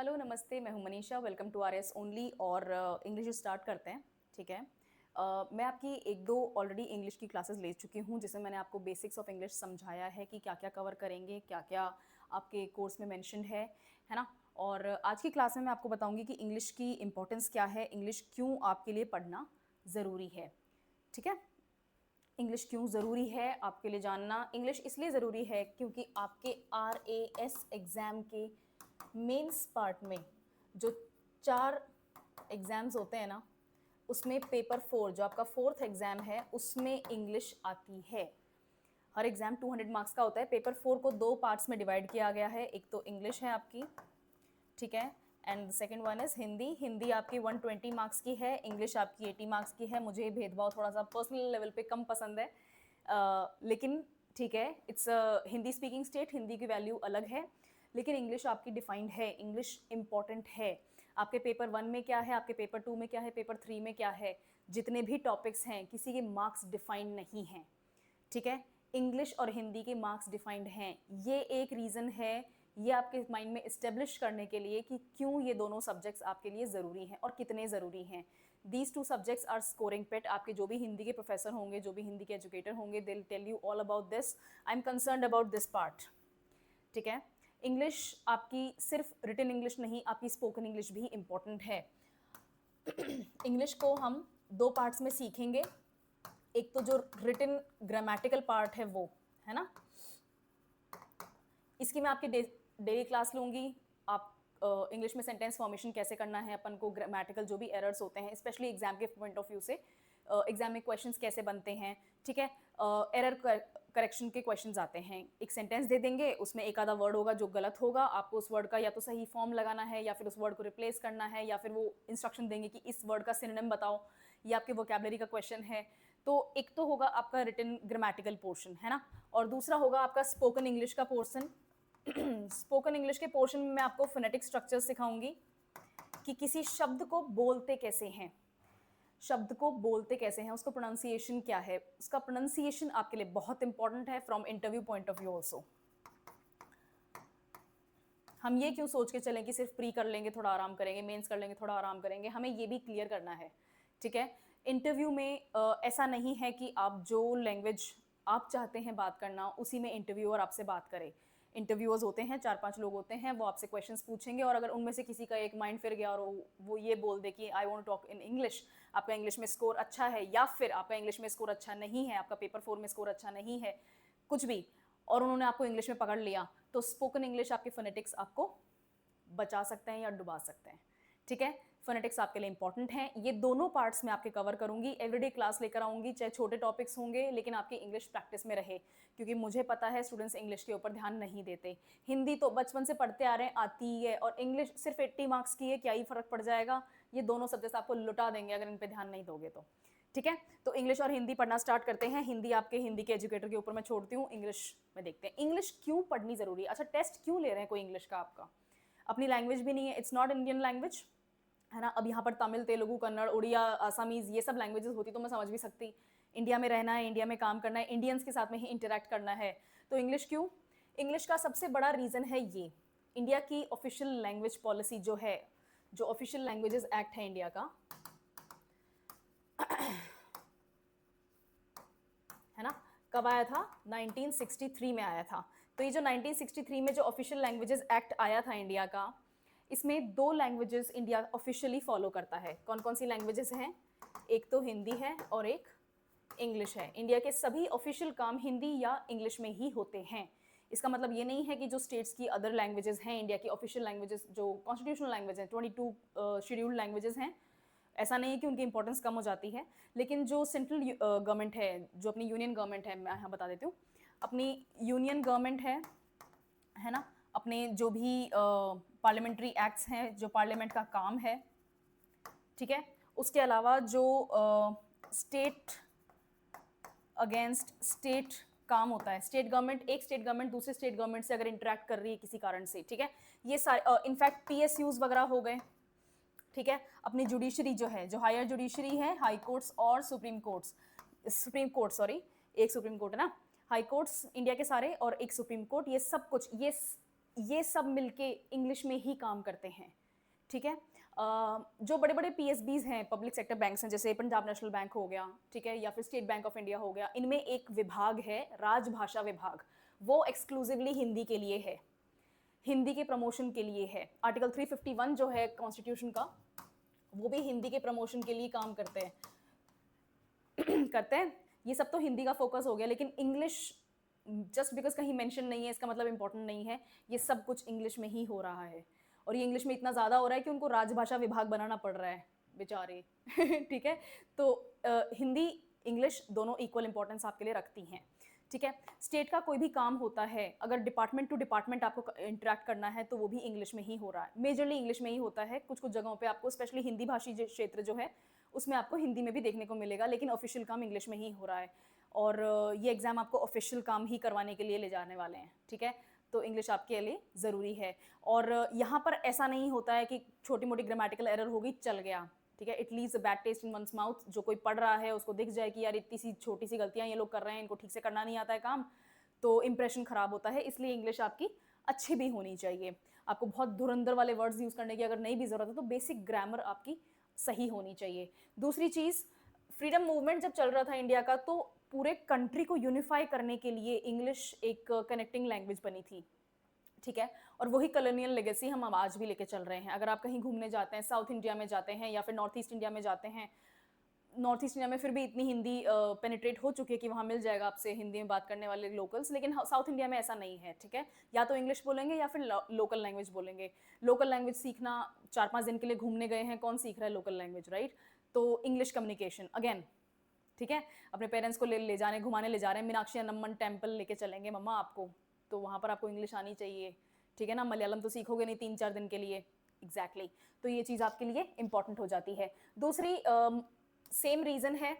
Hello नमस्ते, मैं हूं Manisha. Welcome to R S only. और इंग्लिश स्टार्ट करते हैं, ठीक है। मैं आपकी एक दो ऑलरेडी इंग्लिश की क्लासेस ले चुकी हूं, जिसमें मैंने आपको बेसिक्स ऑफ इंग्लिश समझाया है कि क्या क्या कवर करेंगे, क्या क्या आपके कोर्स में मेंशन्ड है ना। और आज की क्लास में मैं आपको बताऊंगी कि इंग्लिश की इंपॉर्टेंस क्या है, इंग्लिश क्यों आपके लिए पढ़ना ज़रूरी है, ठीक है। इंग्लिश क्यों ज़रूरी है आपके लिए जानना। इंग्लिश इसलिए ज़रूरी है क्योंकि आपके RAS एग्ज़ाम के मेंस पार्ट में जो 4 एग्ज़ाम्स होते हैं ना, उसमें पेपर 4 जो आपका फोर्थ एग्ज़ाम है उसमें इंग्लिश आती है। हर एग्ज़ाम 200 मार्क्स का होता है। पेपर 4 को 2 पार्ट्स में डिवाइड किया गया है। एक तो इंग्लिश है आपकी, ठीक है, and second one is Hindi. Hindi आपकी 120 मार्क्स की है, इंग्लिश आपकी 80 मार्क्स की है। मुझे ये भेदभाव थोड़ा सा पर्सनल लेवल पे कम पसंद है, लेकिन ठीक है, it's Hindi speaking state, Hindi की वैल्यू अलग है। लेकिन इंग्लिश आपकी डिफाइंड है, इंग्लिश इंपॉर्टेंट है। आपके पेपर 1 में क्या है, आपके पेपर 2 में क्या है, पेपर 3 में क्या है, जितने भी टॉपिक्स हैं किसी के मार्क्स डिफाइंड नहीं हैं, ठीक है। इंग्लिश और हिंदी के मार्क्स डिफाइंड हैं। ये एक रीज़न है, ये आपके माइंड में इस्टेब्लिश करने के लिए कि क्यों ये दोनों सब्जेक्ट्स आपके लिए ज़रूरी हैं और कितने ज़रूरी हैं। These two subjects are scoring part. आपके जो भी हिंदी के प्रोफेसर होंगे, जो भी हिंदी के एजुकेटर होंगे, they will tell you all about this. I am concerned about this part, ठीक है। इंग्लिश आपकी सिर्फ रिटन इंग्लिश नहीं, आपकी स्पोकन इंग्लिश भी इम्पॉर्टेंट है। इंग्लिश को हम 2 पार्ट्स में सीखेंगे। एक तो जो रिटन ग्रामेटिकल पार्ट है वो, है ना, इसकी मैं आपकी डेली क्लास लूँगी। आप इंग्लिश में सेंटेंस फॉर्मेशन कैसे करना है अपन को, ग्रामेटिकल जो भी एरर्स होते हैं, स्पेशली एग्जाम के पॉइंट ऑफ व्यू से, एग्जाम में क्वेश्चंस कैसे बनते हैं, ठीक है। एरर करेक्शन के क्वेश्चंस आते हैं। एक सेंटेंस दे देंगे, उसमें एक आधा वर्ड होगा जो गलत होगा, आपको उस वर्ड का या तो सही फॉर्म लगाना है, या फिर उस वर्ड को रिप्लेस करना है, या फिर वो इंस्ट्रक्शन देंगे कि इस वर्ड का सिनोनिम बताओ। ये आपके वोकैबुलरी का क्वेश्चन है। तो एक तो होगा आपका रिटन ग्रामेटिकल पोर्शन, है ना, और दूसरा होगा आपका स्पोकन इंग्लिश का पोर्शन। स्पोकन इंग्लिश के पोर्शन में मैं आपको फोनेटिक स्ट्रक्चर सिखाऊंगी कि किसी शब्द को बोलते कैसे हैं, शब्द को बोलते कैसे हैं, उसका प्रोनाउंसिएशन क्या है। उसका प्रोनाउंसिएशन आपके लिए बहुत इंपॉर्टेंट है from interview point of view also. हम ये क्यों सोच के चलें कि सिर्फ प्री कर लेंगे थोड़ा आराम करेंगे, मेंस कर लेंगे थोड़ा आराम करेंगे, हमें ये भी क्लियर करना है, ठीक है। इंटरव्यू में ऐसा नहीं है कि आप जो लैंग्वेज आप चाहते हैं बात करना, उसी में इंटरव्यूअर आपसे बात करे। इंटरव्यूअर्स होते हैं, 4-5 लोग होते हैं, वो आपसे क्वेश्चंस पूछेंगे, और अगर उनमें से किसी का एक माइंड फिर गया और वो ये बोल दे कि I want to talk in English, आपका इंग्लिश में स्कोर अच्छा है, या फिर आपका इंग्लिश में स्कोर अच्छा नहीं है, आपका पेपर 4 में स्कोर अच्छा नहीं है, कुछ भी, और उन्होंने आपको इंग्लिश में पकड़ लिया, तो स्पोकन इंग्लिश आपके फोनेटिक्स आपको बचा सकते हैं या डुबा सकते हैं, ठीक है। फोनेटिक्स आपके लिए इंपॉर्टेंट हैं। ये दोनों पार्ट्स मैं आपके कवर करूंगी, एवरीडे क्लास लेकर आऊंगी, चाहे छोटे टॉपिक्स होंगे लेकिन आपकी इंग्लिश प्रैक्टिस में रहे, क्योंकि मुझे पता है स्टूडेंट्स इंग्लिश के ऊपर ध्यान नहीं देते। हिंदी तो बचपन से पढ़ते आ रहे हैं, आती ही है, और इंग्लिश सिर्फ 80 मार्क्स की है, क्या ही फर्क पड़ जाएगा। ये दोनों सब्जेक्ट आपको लुटा देंगे अगर इन पर ध्यान नहीं दोगे तो, ठीक है। तो इंग्लिश और हिंदी पढ़ना स्टार्ट करते हैं। हिंदी आपके हिंदी के एजुकेटर के ऊपर मैं छोड़ती हूँ, इंग्लिश में देखते हैं। इंग्लिश क्यों पढ़नी जरूरी है। अच्छा, टेस्ट क्यों ले रहे हैं कोई इंग्लिश का आपका, अपनी लैंग्वेज भी नहीं है, इट्स नॉट इंडियन लैंग्वेज, है ना। अब यहाँ पर तमिल, तेलुगु, कन्नड़, उड़िया, आसामीज, ये सब लैंग्वेजेस होती तो मैं समझ भी सकती। इंडिया में रहना है, इंडिया में काम करना है, इंडियंस के साथ में ही इंटरेक्ट करना है, तो इंग्लिश क्यों। इंग्लिश का सबसे बड़ा रीज़न है ये, इंडिया की ऑफिशियल लैंग्वेज पॉलिसी जो है, जो ऑफिशियल लैंग्वेजेस एक्ट है इंडिया का, है ना, कब आया था, 1963 में आया था। तो ये जो 1963 में जो ऑफिशियल लैंग्वेजेस एक्ट आया था इंडिया का, इसमें 2 लैंग्वेजेस इंडिया ऑफिशियली फॉलो करता है। कौन कौन सी लैंग्वेजेस हैं, एक तो हिंदी है और एक इंग्लिश है। इंडिया के सभी ऑफिशियल काम हिंदी या इंग्लिश में ही होते हैं। इसका मतलब ये नहीं है कि जो स्टेट्स की अदर लैंग्वेजेस हैं, इंडिया की ऑफिशियल लैंग्वेजेस जो कॉन्स्टिट्यूशनल लैंग्वेज हैं, 22 शेड्यूल्ड लैंग्वेजेस हैं, ऐसा नहीं है कि उनकी इंपॉर्टेंस कम हो जाती है। लेकिन जो सेंट्रल गवर्नमेंट है, जो अपनी यूनियन गवर्नमेंट है, मैं यहाँ बता देती हूँ, अपनी यूनियन गवर्नमेंट है ना, अपने जो भी पार्लियामेंट्री एक्ट्स हैं, जो पार्लियामेंट का काम है, ठीक है, उसके अलावा जो स्टेट अगेंस्ट स्टेट काम होता है, स्टेट गवर्नमेंट, एक स्टेट गवर्नमेंट दूसरे स्टेट गवर्नमेंट से अगर इंटरेक्ट कर रही है किसी कारण से, ठीक है, ये सारे इनफैक्ट PSUs वगैरह हो गए, ठीक है। अपनी जुडिशरी जो है, जो हायर जुडिशरी है, हाई कोर्ट्स और supreme courts, supreme court sorry, एक सुप्रीम कोर्ट है ना, हाई कोर्ट्स इंडिया के सारे और एक सुप्रीम कोर्ट, ये सब कुछ, ये ये सब मिलके इंग्लिश में ही काम करते हैं, ठीक है। जो बड़े बड़े पीएसबीज हैं, पब्लिक सेक्टर बैंक्स हैं, जैसे पंजाब नेशनल बैंक हो गया, ठीक है, या फिर स्टेट बैंक ऑफ इंडिया हो गया, इनमें एक विभाग है राजभाषा विभाग, वो एक्सक्लूसिवली हिंदी के लिए है, हिंदी के प्रमोशन के लिए है। आर्टिकल 351 जो है कॉन्स्टिट्यूशन का, वो भी हिंदी के प्रमोशन के लिए काम करते हैं करते हैं। ये सब तो हिंदी का फोकस हो गया, लेकिन इंग्लिश जस्ट बिकॉज कहीं मेंशन नहीं है इसका मतलब इंपॉर्टेंट नहीं है। ये सब कुछ इंग्लिश में ही हो रहा है, और ये इंग्लिश में इतना ज़्यादा हो रहा है कि उनको राजभाषा विभाग बनाना पड़ रहा है बेचारे ठीक है। तो हिंदी इंग्लिश दोनों इक्वल इंपॉर्टेंस आपके लिए रखती हैं, ठीक है। स्टेट का कोई भी काम होता है, अगर डिपार्टमेंट टू डिपार्टमेंट आपको इंटरेक्ट करना है तो वो भी इंग्लिश में ही हो रहा है, मेजरली इंग्लिश में ही होता है। कुछ कुछ जगहों पे आपको स्पेशली हिंदी भाषी क्षेत्र जो है उसमें आपको हिंदी में भी देखने को मिलेगा, लेकिन ऑफिशियल काम इंग्लिश में ही हो रहा है। और ये एग्ज़ाम आपको ऑफिशियल काम ही करवाने के लिए ले जाने वाले हैं, ठीक है। तो इंग्लिश आपके लिए ज़रूरी है। और यहाँ पर ऐसा नहीं होता है कि छोटी मोटी ग्रामेटिकल एरर होगी चल गया, ठीक है। It leaves a bad taste in once mouth. जो कोई पढ़ रहा है उसको दिख जाए कि यार इतनी सी छोटी सी गलतियाँ ये लोग कर रहे हैं, इनको ठीक से करना नहीं आता है काम, तो इंप्रेशन ख़राब होता है। इसलिए इंग्लिश आपकी अच्छी भी होनी चाहिए। आपको बहुत धुरंधर वाले वर्ड्स यूज़ करने की अगर नहीं भी ज़रूरत है तो बेसिक ग्रामर आपकी सही होनी चाहिए। दूसरी चीज़, फ्रीडम मूवमेंट जब चल रहा था इंडिया का, तो पूरे कंट्री को यूनिफाई करने के लिए इंग्लिश एक कनेक्टिंग लैंग्वेज बनी थी, ठीक है। और वही कॉलोनियल लेगेसी हम अब आज भी लेके चल रहे हैं। अगर आप कहीं घूमने जाते हैं, साउथ इंडिया में जाते हैं या फिर नॉर्थ ईस्ट इंडिया में जाते हैं, नॉर्थ ईस्ट इंडिया में फिर भी इतनी हिंदी पेनिट्रेट हो चुकी है कि वहाँ मिल जाएगा आपसे हिंदी में बात करने वाले लोकल्स, लेकिन साउथ इंडिया में ऐसा नहीं है, ठीक है। या तो इंग्लिश बोलेंगे या फिर लोकल लैंग्वेज बोलेंगे। लोकल लैंग्वेज सीखना, 4-5 दिन के लिए घूमने गए हैं, कौन सीख रहा है लोकल लैंग्वेज, राइट। तो इंग्लिश कम्युनिकेशन अगेन, ठीक है। अपने पेरेंट्स को ले जाने घुमाने ले जा रहे हैं, मीनाक्षी अम्मन टेम्पल लेके चलेंगे मम्मा आपको, तो वहाँ पर आपको इंग्लिश आनी चाहिए, ठीक है ना। मलयालम तो सीखोगे नहीं 3-4 दिन के लिए, एग्जैक्टली तो ये चीज़ आपके लिए इंपॉर्टेंट हो जाती है। दूसरी सेम रीज़न है,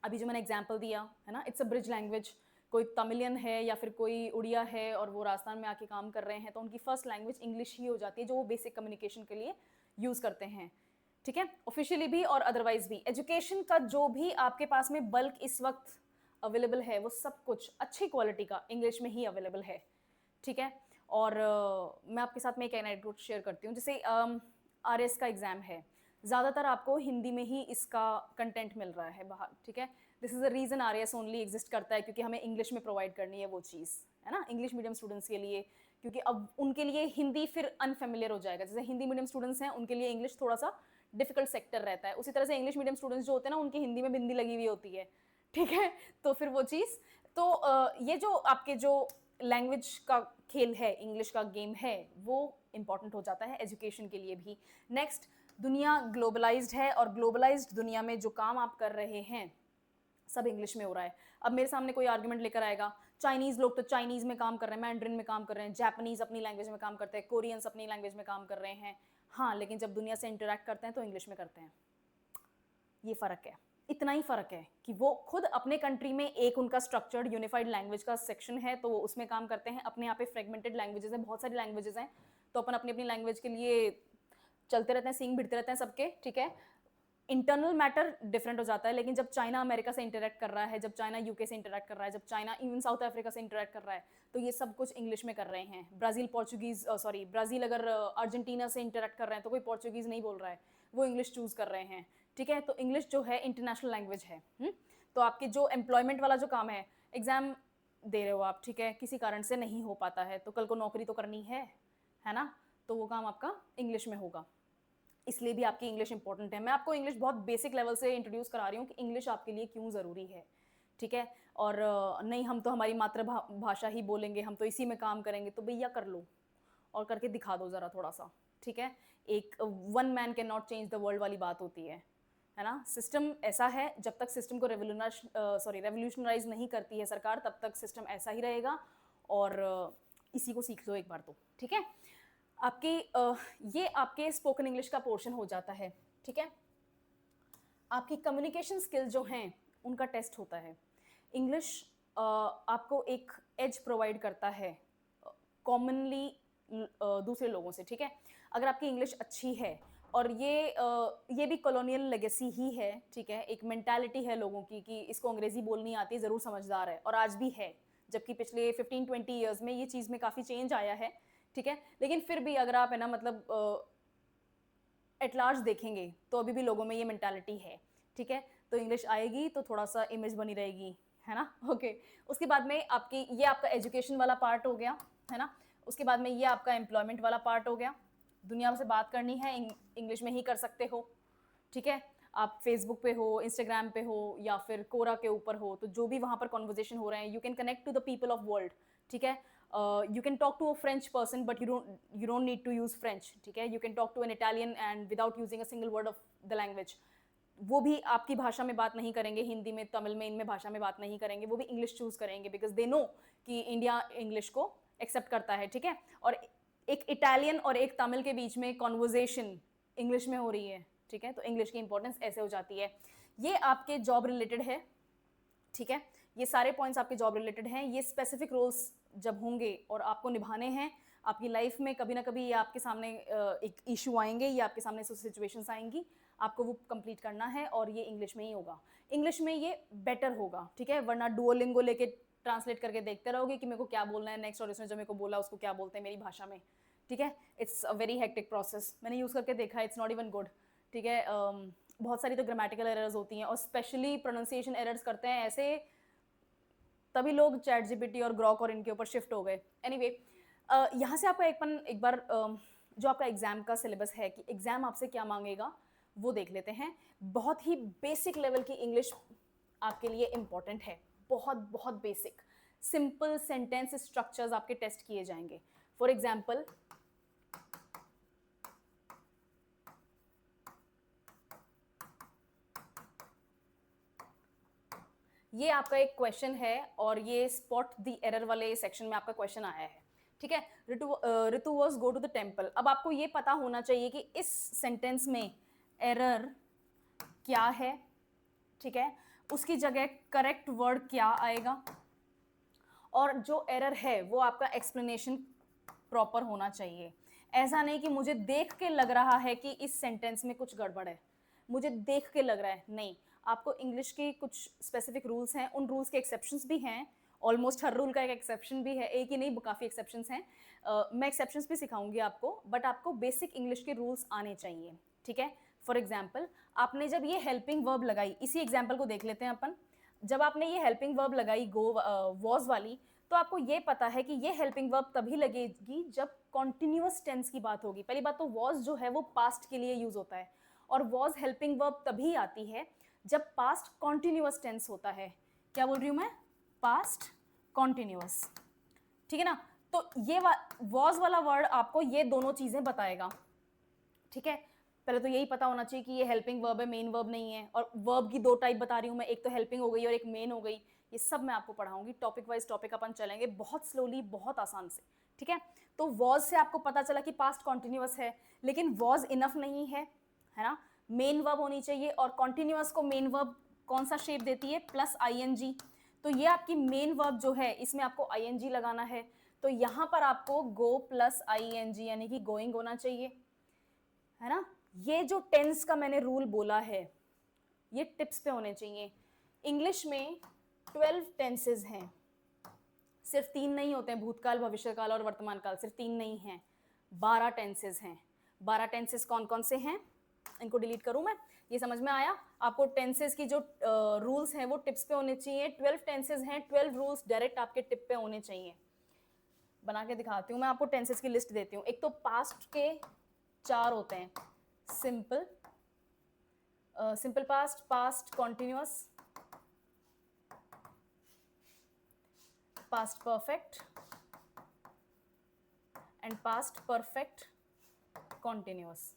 अभी जो मैंने एग्जाम्पल दिया है ना, इट्स अ ब्रिज लैंग्वेज। कोई तमिलियन है या फिर कोई उड़िया है और वो राजस्थान में आके काम कर रहे हैं, तो उनकी फर्स्ट लैंग्वेज इंग्लिश ही हो जाती है, जो वो बेसिक कम्युनिकेशन के लिए यूज़ करते हैं, ठीक है। ऑफिशियली भी और अदरवाइज भी। एजुकेशन का जो भी आपके पास में बल्क इस वक्त अवेलेबल है, वो सब कुछ अच्छी क्वालिटी का इंग्लिश में ही अवेलेबल है, ठीक है। और मैं आपके साथ में एक एनेक्डोट शेयर करती हूँ। जैसे आरएस का एग्ज़ाम है, ज़्यादातर आपको हिंदी में ही इसका कंटेंट मिल रहा है बाहर, ठीक है। This is the reason RS only exist करता है, क्योंकि हमें इंग्लिश में प्रोवाइड करनी है वो चीज़, है ना, इंग्लिश मीडियम स्टूडेंट्स के लिए। क्योंकि अब उनके लिए हिंदी फिर अनफेमिलियर हो जाएगा। जैसे हिंदी मीडियम स्टूडेंट्स हैं, उनके लिए इंग्लिश थोड़ा सा डिफिकल्ट सेक्टर रहता है, उसी तरह से इंग्लिश मीडियम स्टूडेंट्स जो होते हैं ना, उनकी हिंदी में बिंदी लगी हुई होती है, ठीक है। तो फिर वो चीज़, तो ये जो आपके जो लैंग्वेज का खेल है, इंग्लिश का गेम है, वो इंपॉर्टेंट हो जाता है एजुकेशन के लिए भी। नेक्स्ट, दुनिया ग्लोबलाइज्ड है, और ग्लोबलाइज्ड दुनिया में जो काम आप कर रहे हैं सब इंग्लिश में हो रहा है। अब मेरे सामने कोई आर्गुमेंट लेकर आएगा, चाइनीज़ लोग तो चाइनीज़ में काम कर रहे हैं, मैंड्रिन में काम कर रहे हैं, जापानीज़ अपनी लैंग्वेज में काम करते हैं, कोरियंस अपनी लैंग्वेज में काम कर रहे हैं, हाँ, लेकिन जब दुनिया से इंटरेक्ट करते हैं तो इंग्लिश में करते हैं। ये फ़र्क है, इतना ही फ़र्क है कि वो खुद अपने कंट्री में एक उनका स्ट्रक्चर्ड यूनिफाइड लैंग्वेज का सेक्शन है, तो वो उसमें काम करते हैं। अपने यहाँ पे फ्रेगमेंटेड लैंग्वेजेस हैं, बहुत सारी लैंग्वेजेस हैं, तो अपन अपनी अपनी लैंग्वेज के लिए चलते रहते हैं, सींग भिड़ते रहते हैं सबके, ठीक है। इंटरनल मैटर डिफरेंट हो जाता है, लेकिन जब चाइना अमेरिका से इंटरेक्ट कर रहा है, जब चाइना यूके से इंटरेक्ट कर रहा है, जब चाइना इवन साउथ अफ्रीका से इंटरेक्ट कर रहा है, तो ये सब कुछ इंग्लिश में कर रहे हैं। ब्राज़ील पोर्चुगीज़, सॉरी, ब्राज़ील अगर अर्जेंटीना से इंटरेक्ट कर रहे हैं तो कोई पोर्चुगीज़ नहीं बोल रहा है, वो इंग्लिश चूज़ कर रहे हैं, ठीक है। तो इंग्लिश जो है इंटरनेशनल लैंग्वेज है। तो आपके जो एम्प्लॉयमेंट वाला जो काम है, एग्ज़ाम दे रहे हो आप, ठीक है, किसी कारण से नहीं हो पाता है, तो कल को नौकरी तो करनी है ना, तो वो काम आपका इंग्लिश में होगा। इसलिए भी आपकी इंग्लिश इंपॉर्टेंट है। मैं आपको इंग्लिश बहुत बेसिक लेवल से इंट्रोड्यूस करा रही हूँ कि इंग्लिश आपके लिए क्यों ज़रूरी है, ठीक है। और नहीं, हम तो हमारी मातृभाषा ही बोलेंगे, हम तो इसी में काम करेंगे, तो भैया कर लो और करके दिखा दो ज़रा थोड़ा सा, ठीक है। एक one man can not change the world वाली बात होती है ना। सिस्टम ऐसा है, जब तक सिस्टम को रेवोल्यूशनराइज नहीं करती है सरकार, तब तक सिस्टम ऐसा ही रहेगा। और इसी को सीख लो एक बार तो, ठीक है। आपके ये आपके स्पोकन इंग्लिश का पोर्शन हो जाता है, ठीक है। आपकी कम्युनिकेशन स्किल जो हैं उनका टेस्ट होता है। इंग्लिश आपको एक एज प्रोवाइड करता है कॉमनली दूसरे लोगों से, ठीक है। अगर आपकी इंग्लिश अच्छी है, और ये भी कॉलोनियल लेगेसी ही है, ठीक है। एक मेंटालिटी है लोगों की कि इसको अंग्रेज़ी बोलनी आती है, ज़रूर समझदार है, और आज भी है, जबकि पिछले 15-20 ईयर्स में ये चीज़ में काफ़ी चेंज आया है ठीक है। लेकिन फिर भी अगर आप है ना मतलब एट लार्ज देखेंगे तो अभी भी लोगों में ये मेंटालिटी है, ठीक है। तो इंग्लिश आएगी तो थोड़ा सा इमेज बनी रहेगी, है ना। ओके। उसके बाद में आपकी ये आपका एजुकेशन वाला पार्ट हो गया, है ना। उसके बाद में ये आपका एम्प्लॉयमेंट वाला पार्ट हो गया। दुनिया से बात करनी है इंग्लिश में ही कर सकते हो, ठीक है। आप फेसबुक पे हो, इंस्टाग्राम पे हो या फिर कोरा के ऊपर हो, तो जो भी वहाँ पर कॉन्वर्जेशन हो रहे हैं, you can connect to the people of world, ठीक है। You can talk to a French person but you don't need to use French, ठीक है। You can talk to an Italian and without using a single word of the language. वो भी आपकी भाषा में बात नहीं करेंगे, हिंदी में, तमिल में, इनमें भाषा में बात नहीं करेंगे, वो भी इंग्लिश चूज करेंगे बिकॉज दे नो कि इंडिया इंग्लिश को एक्सेप्ट करता है, ठीक है। और एक इटालियन और एक तमिल के बीच में कॉन्वर्जेशन इंग्लिश में हो रही है, ठीक है। तो इंग्लिश की इंपॉर्टेंस ऐसे हो जाती है। ये आपके जॉब रिलेटेड है, ठीक है। ये सारे पॉइंट्स आपके जॉब रिलेटेड हैं। ये स्पेसिफिक रोल्स जब होंगे और आपको निभाने हैं आपकी लाइफ में, कभी ना कभी ये आपके सामने एक इशू आएंगे, ये आपके सामने सिचुएशंस आएंगी, आपको वो कंप्लीट करना है और ये इंग्लिश में ही होगा। इंग्लिश में ये बेटर होगा, ठीक है। वरना डुओलिंगो लेके ट्रांसलेट करके देखते रहोगे कि मेरे को क्या बोलना है नेक्स्ट, और इसने जो मेरे को बोला उसको क्या बोलते हैं मेरी भाषा में, ठीक है। It's a very hectic process, मैंने यूज़ करके देखा, इट्स नॉट इवन गुड, ठीक है। बहुत सारी तो ग्रामेटिकल एरर्स होती हैं और स्पेशली प्रोनाउंसिएशन एरर्स करते हैं ऐसे, तभी लोग चैट जीपीटी और ग्रॉक और इनके ऊपर शिफ्ट हो गए। एनीवे, यहाँ से आपका एक बार जो आपका एग्जाम का सिलेबस है कि एग्जाम आपसे क्या मांगेगा वो देख लेते हैं। बहुत ही बेसिक लेवल की इंग्लिश आपके लिए इम्पॉर्टेंट है, बहुत बहुत बेसिक सिंपल सेंटेंस स्ट्रक्चर्स आपके टेस्ट किए जाएंगे। फॉर एग्जाम्पल, ये आपका एक क्वेश्चन है और ये स्पॉट द एरर वाले सेक्शन में आपका क्वेश्चन आया है, ठीक है। Ritu was go to the temple. अब आपको ये पता होना चाहिए कि इस सेंटेंस में एरर क्या है, ठीक है। उसकी जगह करेक्ट वर्ड क्या आएगा, और जो एरर है वो आपका एक्सप्लेनेशन प्रॉपर होना चाहिए। ऐसा नहीं कि मुझे देख के लग रहा है कि इस सेंटेंस में कुछ गड़बड़ है, मुझे देख के लग रहा है, नहीं। आपको इंग्लिश के कुछ स्पेसिफिक रूल्स हैं, उन रूल्स के एक्सेप्शंस भी हैं, ऑलमोस्ट हर रूल का एक एक्सेप्शन भी है, एक ही नहीं काफ़ी एक्सेप्शंस हैं। मैं एक्सेप्शंस भी सिखाऊंगी आपको, बट आपको बेसिक इंग्लिश के रूल्स आने चाहिए, ठीक है। फॉर एग्जाम्पल, आपने जब ये हेल्पिंग वर्ब लगाई, इसी एग्जाम्पल को देख लेते हैं अपन। जब आपने ये हेल्पिंग वर्ब लगाई गो वॉज वाली, तो आपको ये पता है कि ये हेल्पिंग वर्ब तभी लगेगी जब कॉन्टिन्यूअस टेंस की बात होगी। पहली बात तो वॉज जो है वो पास्ट के लिए यूज होता है, और वॉज हेल्पिंग वर्ब तभी आती है जब पास्ट कॉन्टिन्यूअस टेंस होता है। क्या बोल रही हूँ मैं? पास्ट कॉन्टिन्यूअस, ठीक है ना। तो ये वॉज वाला वर्ड आपको ये दोनों चीजें बताएगा, ठीक है। पहले तो यही पता होना चाहिए कि ये हेल्पिंग वर्ब है, मेन वर्ब नहीं है। और वर्ब की दो टाइप बता रही हूँ मैं, एक तो हेल्पिंग हो गई और एक मेन हो गई। ये सब मैं आपको पढ़ाऊंगी, टॉपिक वाइज टॉपिक अपन चलेंगे बहुत स्लोली, बहुत आसान से, ठीक है। तो वॉज से आपको पता चला कि पास्ट कॉन्टिन्यूअस है, लेकिन वॉज इनफ नहीं है ना। मेन वर्ब होनी चाहिए, और कॉन्टिन्यूअस को मेन वर्ब कौन सा शेप देती है? Plus ING. तो ये आपकी मेन वर्ब जो है इसमें आपको आईएनजी लगाना है। तो यहाँ पर आपको गो प्लस आईएनजी यानी कि गोइंग होना चाहिए, है ना। ये जो टेंस का मैंने रूल बोला है ये टिप्स पे होने चाहिए। इंग्लिश में 12 टेंसेज हैं, सिर्फ 3 नहीं होते हैं, भूतकाल, भविष्यकाल और वर्तमान काल, सिर्फ 3 नहीं हैं, 12 टेंसेज हैं। 12 टेंसेज कौन कौन से हैं, इनको डिलीट करूं मैं? ये समझ में आया आपको? टेंसेज की जो रूल्स हैं वो टिप्स पे होने चाहिए। 12 टेंसेज हैं, 12 रूल्स डायरेक्ट आपके टिप पे होने चाहिए। बना के दिखाती हूँ मैं आपको, टेंसेज की लिस्ट देती हूँ। एक तो पास्ट के 4 होते हैं, simple, simple past, past continuous, past perfect and past perfect continuous.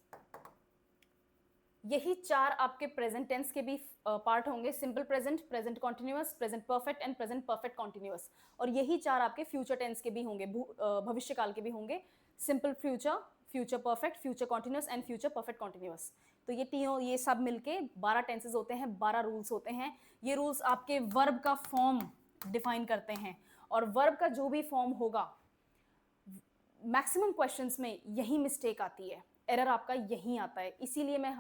यही 4 आपके प्रेजेंट टेंस के भी पार्ट होंगे, simple present, present continuous, present perfect and present perfect continuous. और यही 4 आपके फ्यूचर टेंस के भी होंगे, भविष्यकाल के भी होंगे, simple future, future perfect, future continuous and future perfect continuous. तो ये तीनों, ये सब मिलके 12 टेंसेज होते हैं, 12 रूल्स होते हैं। ये रूल्स आपके वर्ब का फॉर्म डिफाइन करते हैं, और वर्ब का जो भी फॉर्म होगा, मैक्सिमम क्वेश्चंस में यही मिस्टेक आती है, एरर आपका यही आता है। इसीलिए मैं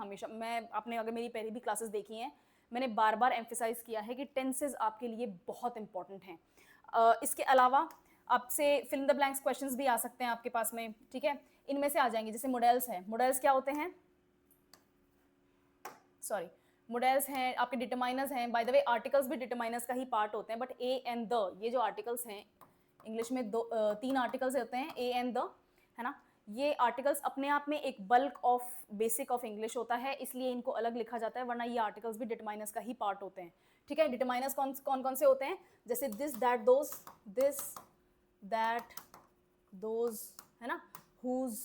आपने अगर मेरी पहले भी क्लासेस देखी हैं, मैंने बार बार एम्फेसाइज किया है कि टेंसेज आपके लिए बहुत इंपॉर्टेंट हैं। इसके अलावा आपसे fill in the blanks questions भी आ सकते हैं आपके पास में, ठीक है, इनमें से आ जाएंगे। जैसे मोडेल्स हैं, मोडेल्स क्या होते हैं, सॉरी, मोडेल्स हैं आपके, डिटरमाइनर्स हैं। बाय द वे आर्टिकल्स भी डिटरमाइनर्स का ही पार्ट होते हैं, बट ए एंड द, ये जो आर्टिकल्स हैं इंग्लिश में तीन आर्टिकल्स होते हैं, ए एंड द, है ना। ये आर्टिकल्स अपने आप में एक bulk of basic of English होता है, इसलिए इनको अलग लिखा जाता है, वरना ये आर्टिकल्स भी डिटरमाइनर्स का ही पार्ट होते हैं, ठीक है। डिटरमाइनर्स कौन कौन से होते हैं, जैसे this that those, this that those, है ना, हुज,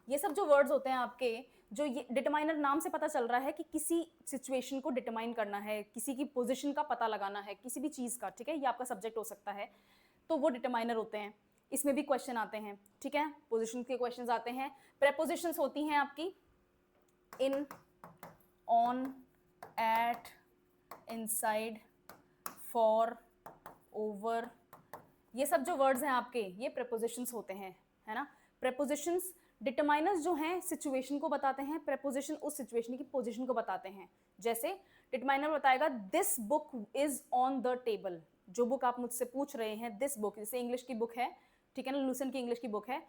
ये सब जो वर्ड्स होते हैं आपके, जो ये डिटरमाइनर नाम से पता चल रहा है कि किसी सिचुएशन को डिटरमाइन करना है, किसी की पोजीशन का पता लगाना है, किसी भी चीज़ का, ठीक है, ये आपका सब्जेक्ट हो सकता है, तो वो डिटरमाइनर होते हैं। इसमें भी क्वेश्चन आते हैं, ठीक है, पोजीशन के क्वेश्चंस आते हैं। प्रेपोजिशंस होती हैं आपकी in, on, at, inside, for, over, ये सब जो वर्ड्स हैं आपके, ये प्रेपोजिशंस होते हैं, है ना। प्रेपोजिशंस, डिटरमाइनर्स जो हैं सिचुएशन को बताते हैं, प्रेपोजिशन उस सिचुएशन की पोजीशन को बताते हैं। जैसे डिटरमाइनर बताएगा this book is on the table, जो बुक आप मुझसे पूछ रहे हैं, दिस बुक, जैसे इंग्लिश की बुक है, ठीक है ना, लूसेंट की इंग्लिश की बुक है,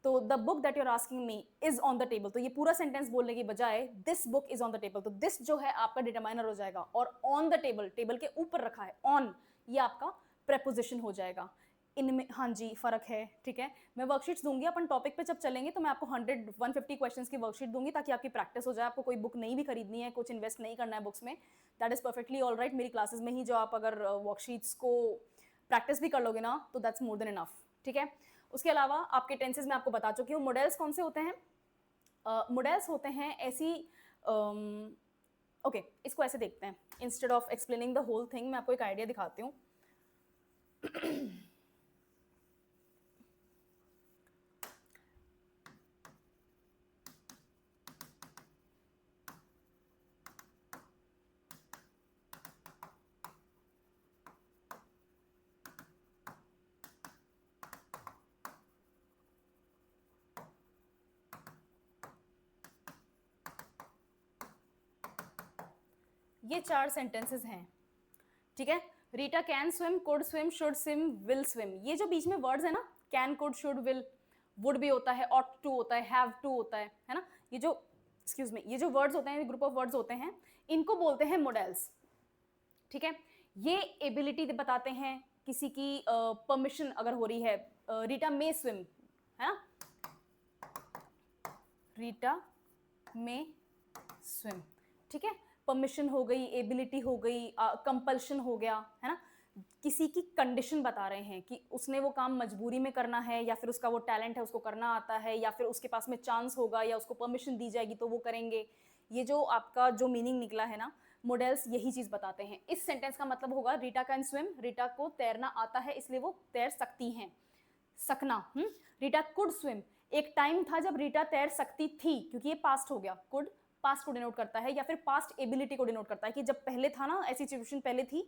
तो the book that you are asking me is on the table, तो ये पूरा सेंटेंस बोलने की बजाय this book is on the table, तो दिस जो है आपका डिटरमाइनर हो जाएगा, और ऑन द टेबल, टेबल के ऊपर रखा है, ऑन, ये आपका प्रेपोजिशन हो जाएगा। इनमें हाँ जी फर्क है, ठीक है। मैं वर्कशीट्स दूंगी, अपन टॉपिक पे जब चलेंगे तो मैं आपको 100-150 क्वेश्चंस की वर्कशीट दूंगी, ताकि आपकी प्रैक्टिस हो जाए। आपको कोई बुक नहीं भी खरीदनी है, कुछ इन्वेस्ट नहीं करना है बुक्स में, that is perfectly all right. मेरी क्लासेस में ही जो आप अगर वर्कशीट्स को प्रैक्टिस भी कर लोगे ना, तो दैट्स मोर देन इनफ, ठीक है। उसके अलावा आपके टेंसेज मैं आपको बता चुकी हूँ। मॉडल्स कौन से होते हैं, मॉडल्स होते हैं ऐसी, ओके इसको ऐसे देखते हैं, instead of explaining the whole thing मैं आपको एक आइडिया दिखाती हूँ। ये 4 सेंटेंसेस हैं, ठीक है। Rita can swim, could swim, should swim, will swim, ये जो बीच में वर्ड्स है ना, can, could, should, will, would भी होता है, ऑट टू होता है, हैव टू होता है ना, ये जो एक्सक्यूज मी, ये जो वर्ड्स होते हैं, ग्रुप ऑफ वर्ड्स होते हैं, इनको बोलते हैं मॉडल्स, ठीक है। ये एबिलिटी बताते हैं, किसी की परमिशन अगर हो रही है, रीटा मे स्विम, है ना, रीटा मे स्विम, ठीक है। परमिशन हो गई, एबिलिटी हो गई, कंपल्शन हो गया, है ना, किसी की कंडीशन बता रहे हैं कि उसने वो काम मजबूरी में करना है, या फिर उसका वो टैलेंट है, उसको करना आता है, या फिर उसके पास में चांस होगा, या उसको परमिशन दी जाएगी तो वो करेंगे। ये जो आपका जो मीनिंग निकला है ना, मॉडल्स यही चीज बताते हैं। इस सेंटेंस का मतलब होगा रीटा कैन स्विम, रीटा को तैरना आता है इसलिए वो तैर सकती हैं, सकना। रीटा कुड स्विम, एक टाइम था जब रीटा तैर सकती थी, क्योंकि ये पास्ट हो गया, कुड पास्ट को डिनोट करता है, या फिर पास्ट एबिलिटी को डिनोट करता है कि जब पहले था ना, ऐसी सिचुएशन पहले थी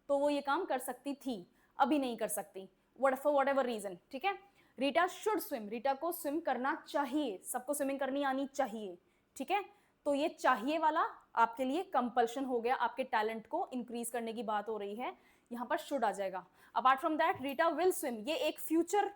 तो वो ये काम कर सकती थी, अभी नहीं कर सकती, फॉर वट एवर रीजन, ठीक है। रीटा शुड स्विम, रीटा को स्विम करना चाहिए, सबको स्विमिंग करनी आनी चाहिए, ठीक है। तो ये चाहिए वाला आपके लिए कंपल्शन हो गया, आपके टैलेंट को इंक्रीज करने की बात हो रही है, यहाँ पर शुड आ जाएगा। Apart from that Rita will swim, ये एक फ्यूचर